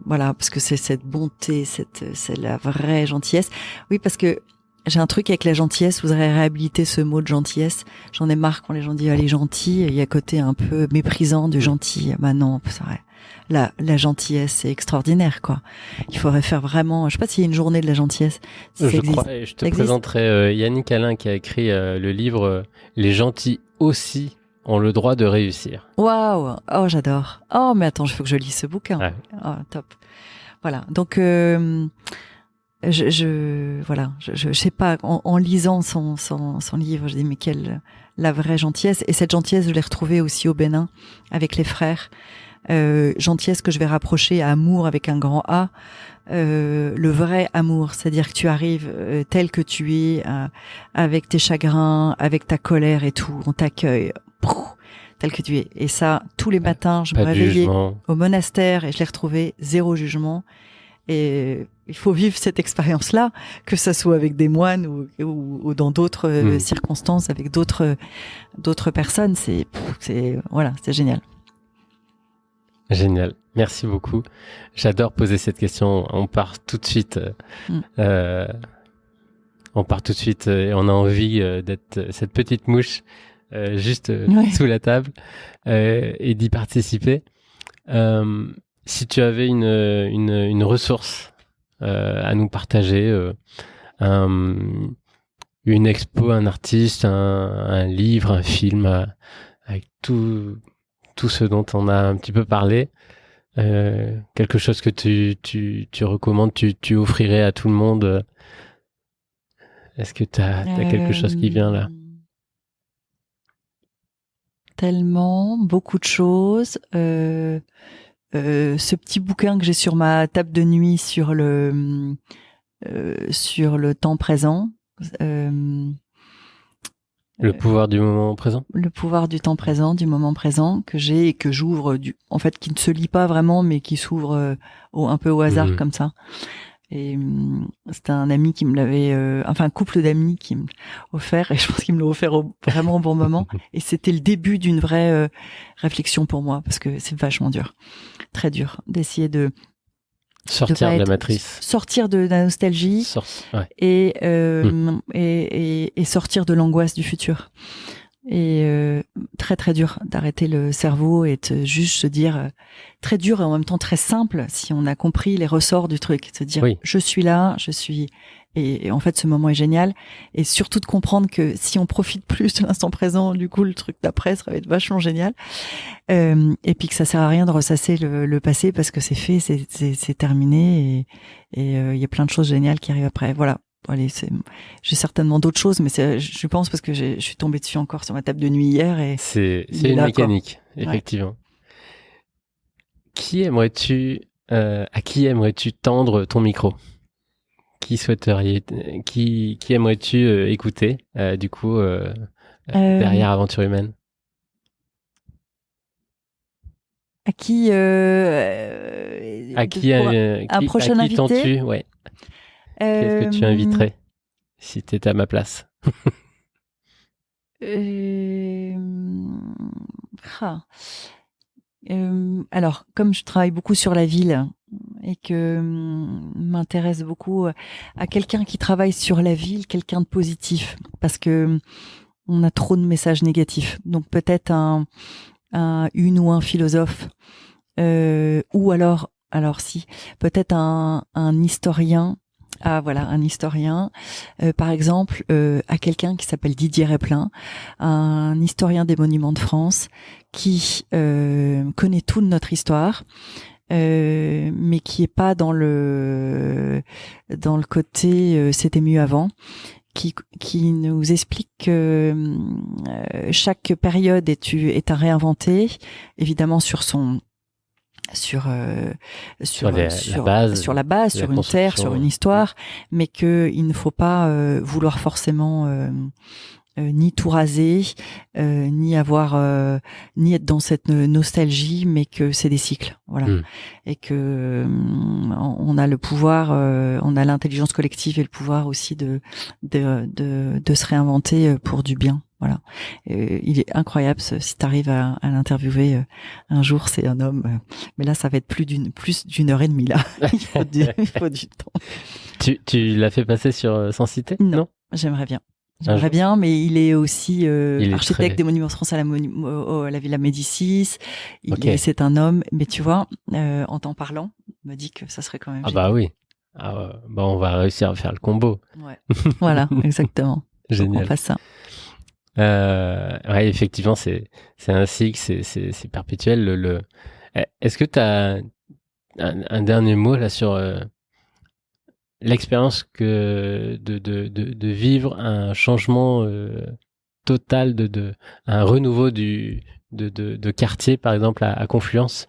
Voilà, parce que c'est cette bonté, c'est la vraie gentillesse. Oui, parce que j'ai un truc avec la gentillesse, je voudrais réhabiliter ce mot de gentillesse. J'en ai marre quand les gens disent elle est gentille, il y a côté un peu méprisant du gentil. Bah non, c'est vrai. La gentillesse, c'est extraordinaire, quoi. Il faudrait faire vraiment, je sais pas s'il y a une journée de la gentillesse. Je crois, et je te présenterai Yannick Alain qui a écrit le livre Les gentils aussi ont le droit de réussir. Waouh! Oh, j'adore. Oh, mais attends, il faut que je lise ce bouquin. Ouais. Oh, top. Voilà. Donc, je sais pas, en lisant son livre, je dis mais quelle la vraie gentillesse. Et cette gentillesse, je l'ai retrouvée aussi au Bénin avec les frères. Gentillesse que je vais rapprocher à amour avec un grand A. Le vrai amour, c'est-à-dire que tu arrives tel que tu es, avec tes chagrins, avec ta colère et tout, on t'accueille tel que tu es. Et ça, tous les matins, je me réveillais au monastère et je l'ai retrouvé, zéro jugement. Et il faut vivre cette expérience-là, que ça soit avec des moines ou dans d'autres circonstances, avec d'autres personnes. C'est génial. Génial. Merci beaucoup. J'adore poser cette question. On part tout de suite. Et on a envie d'être cette petite mouche juste sous la table et d'y participer. Si tu avais une ressource à nous partager, une expo, un artiste, un livre, un film, avec tout ce dont on a un petit peu parlé, quelque chose que tu recommandes, tu offrirais à tout le monde. Est-ce que tu as quelque chose qui vient là? Tellement, beaucoup de choses. Ce petit bouquin que j'ai sur ma table de nuit sur le temps présent. Le pouvoir du moment présent. Le pouvoir du temps présent, du moment présent, que j'ai et que j'ouvre, en fait, qui ne se lit pas vraiment, mais qui s'ouvre un peu au hasard comme ça. Et c'était un ami qui me l'avait, un couple d'amis qui me l'a offert, et je pense qu'ils me l'ont offert vraiment au bon moment. Et c'était le début d'une vraie réflexion pour moi, parce que c'est vachement dur, très dur, d'essayer de sortir de la matrice, sortir de la nostalgie, et sortir de l'angoisse du futur. Et très très dur d'arrêter le cerveau et de juste se dire, très dur et en même temps très simple si on a compris les ressorts du truc, de se dire je suis là, et en fait ce moment est génial, et surtout de comprendre que si on profite plus de l'instant présent, du coup le truc d'après ça va être vachement génial, et puis que ça sert à rien de ressasser le passé parce que c'est fait, c'est terminé, et il y a plein de choses géniales qui arrivent après. Voilà. Allez, j'ai certainement d'autres choses, mais je pense parce que je suis tombée dessus encore sur ma table de nuit hier, et c'est une mécanique, effectivement. À qui aimerais-tu tendre ton micro? Qui aimerais-tu écouter derrière Aventure Humaine? À qui un prochain invité? Ouais. Qu'est-ce que tu inviterais si tu étais à ma place? Alors, comme je travaille beaucoup sur la ville et que m'intéresse beaucoup à quelqu'un qui travaille sur la ville, quelqu'un de positif, parce que on a trop de messages négatifs. Donc peut-être une ou un philosophe, ou alors si, peut-être un historien. Ah voilà, un historien, par exemple, à quelqu'un qui s'appelle Didier Replin, un historien des monuments de France qui connaît toute notre histoire, mais qui est pas dans le côté c'était mieux avant, qui nous explique que chaque période est à réinventer, évidemment sur la base, sur une terre, sur une histoire, mais que il ne faut pas vouloir forcément ni tout raser, ni être dans cette nostalgie, mais que c'est des cycles, voilà, et que on a le pouvoir, on a l'intelligence collective et le pouvoir aussi de se réinventer pour du bien. Voilà, il est incroyable. Si tu arrives à l'interviewer un jour, c'est un homme. Mais là, ça va être plus d'une heure et demie là. il faut du temps. Tu l'as fait passer sur Sans Cité? Non, j'aimerais bien. Mais il est aussi architecte des monuments français à la Villa Médicis. C'est un homme, mais tu vois, en t'en parlant, il me dit que ça serait quand même. Bah oui. On va réussir à faire le combo. Ouais. Voilà, exactement. Génial. On fasse ça. Effectivement, c'est un cycle, c'est perpétuel. Est-ce que tu as un dernier mot là sur l'expérience que de vivre un changement total, un renouveau de quartier, par exemple à Confluence?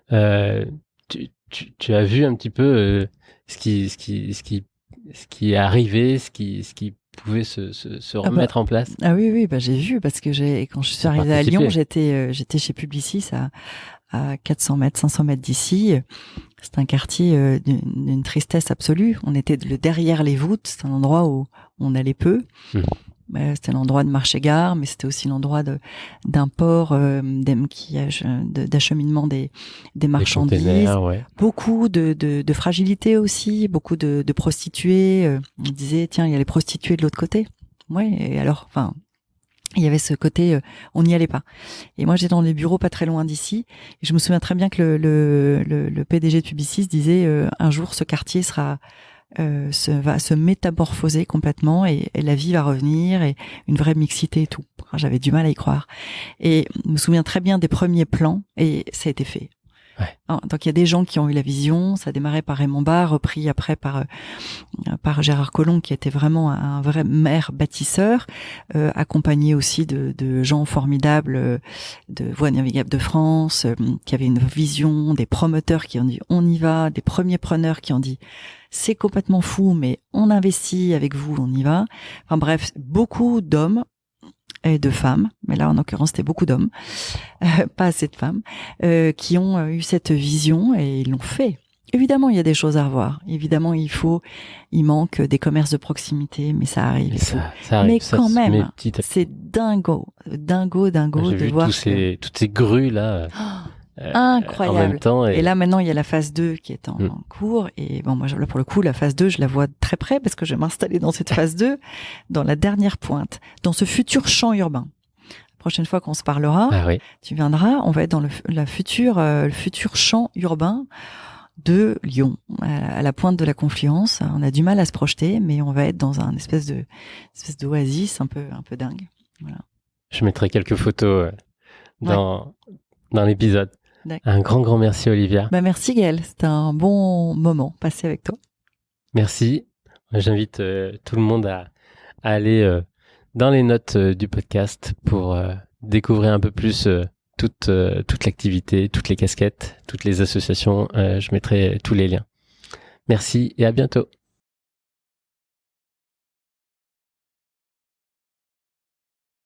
Tu as vu un petit peu ce qui est arrivé, ce qui pouvait se remettre en place. Ah oui, j'ai vu parce que quand je suis arrivée à Lyon, j'étais chez Publicis à 400 mètres, 500 mètres d'ici. C'est un quartier d'une tristesse absolue. On était derrière les voûtes. C'est un endroit où on allait peu. C'était l'endroit de marché-gare, mais c'était aussi l'endroit d'un port d'acheminement des marchandises. Ouais. Beaucoup de fragilité aussi, beaucoup de prostituées. On disait, tiens, il y a les prostituées de l'autre côté. Ouais, et alors, enfin, il y avait ce côté, on n'y allait pas. Et moi, j'étais dans les bureaux pas très loin d'ici. Et je me souviens très bien que le PDG de Publicis disait, un jour, ce quartier va se métamorphoser complètement et la vie va revenir et une vraie mixité et tout. J'avais du mal à y croire. Et je me souviens très bien des premiers plans et ça a été fait. Ouais. Donc il y a des gens qui ont eu la vision. Ça a démarré par Raymond Barre, repris après par Gérard Collomb, qui était vraiment un vrai maire bâtisseur, accompagné aussi de gens formidables de Voies navigables de France, qui avaient une vision, des promoteurs qui ont dit on y va, des premiers preneurs qui ont dit c'est complètement fou, mais on investit avec vous, on y va. Enfin bref, beaucoup d'hommes et de femmes, mais là en l'occurrence c'était beaucoup d'hommes, pas assez de femmes, qui ont eu cette vision et ils l'ont fait. Évidemment, il y a des choses à revoir. Évidemment, il manque des commerces de proximité, mais ça arrive. Ça arrive. Mais ça quand même, petit c'est dingo J'ai de vu voir toutes ces grues là. Incroyable. En même temps. Et là, maintenant, il y a la phase 2 qui est en cours. Et bon, moi, là, pour le coup, la phase 2, je la vois très près parce que je vais m'installer dans cette phase 2, dans la dernière pointe, dans ce futur champ urbain. La prochaine fois qu'on se parlera, tu viendras, on va être dans le futur champ urbain de Lyon, à la pointe de la Confluence. On a du mal à se projeter, mais on va être dans un espèce d'oasis un peu dingue. Voilà. Je mettrai quelques photos dans l'épisode. D'accord. Un grand merci, Olivia. Merci, Gaëlle. C'était un bon moment passé avec toi. Merci. J'invite tout le monde à aller dans les notes du podcast pour découvrir un peu plus toute l'activité, toutes les casquettes, toutes les associations. Je mettrai tous les liens. Merci et à bientôt.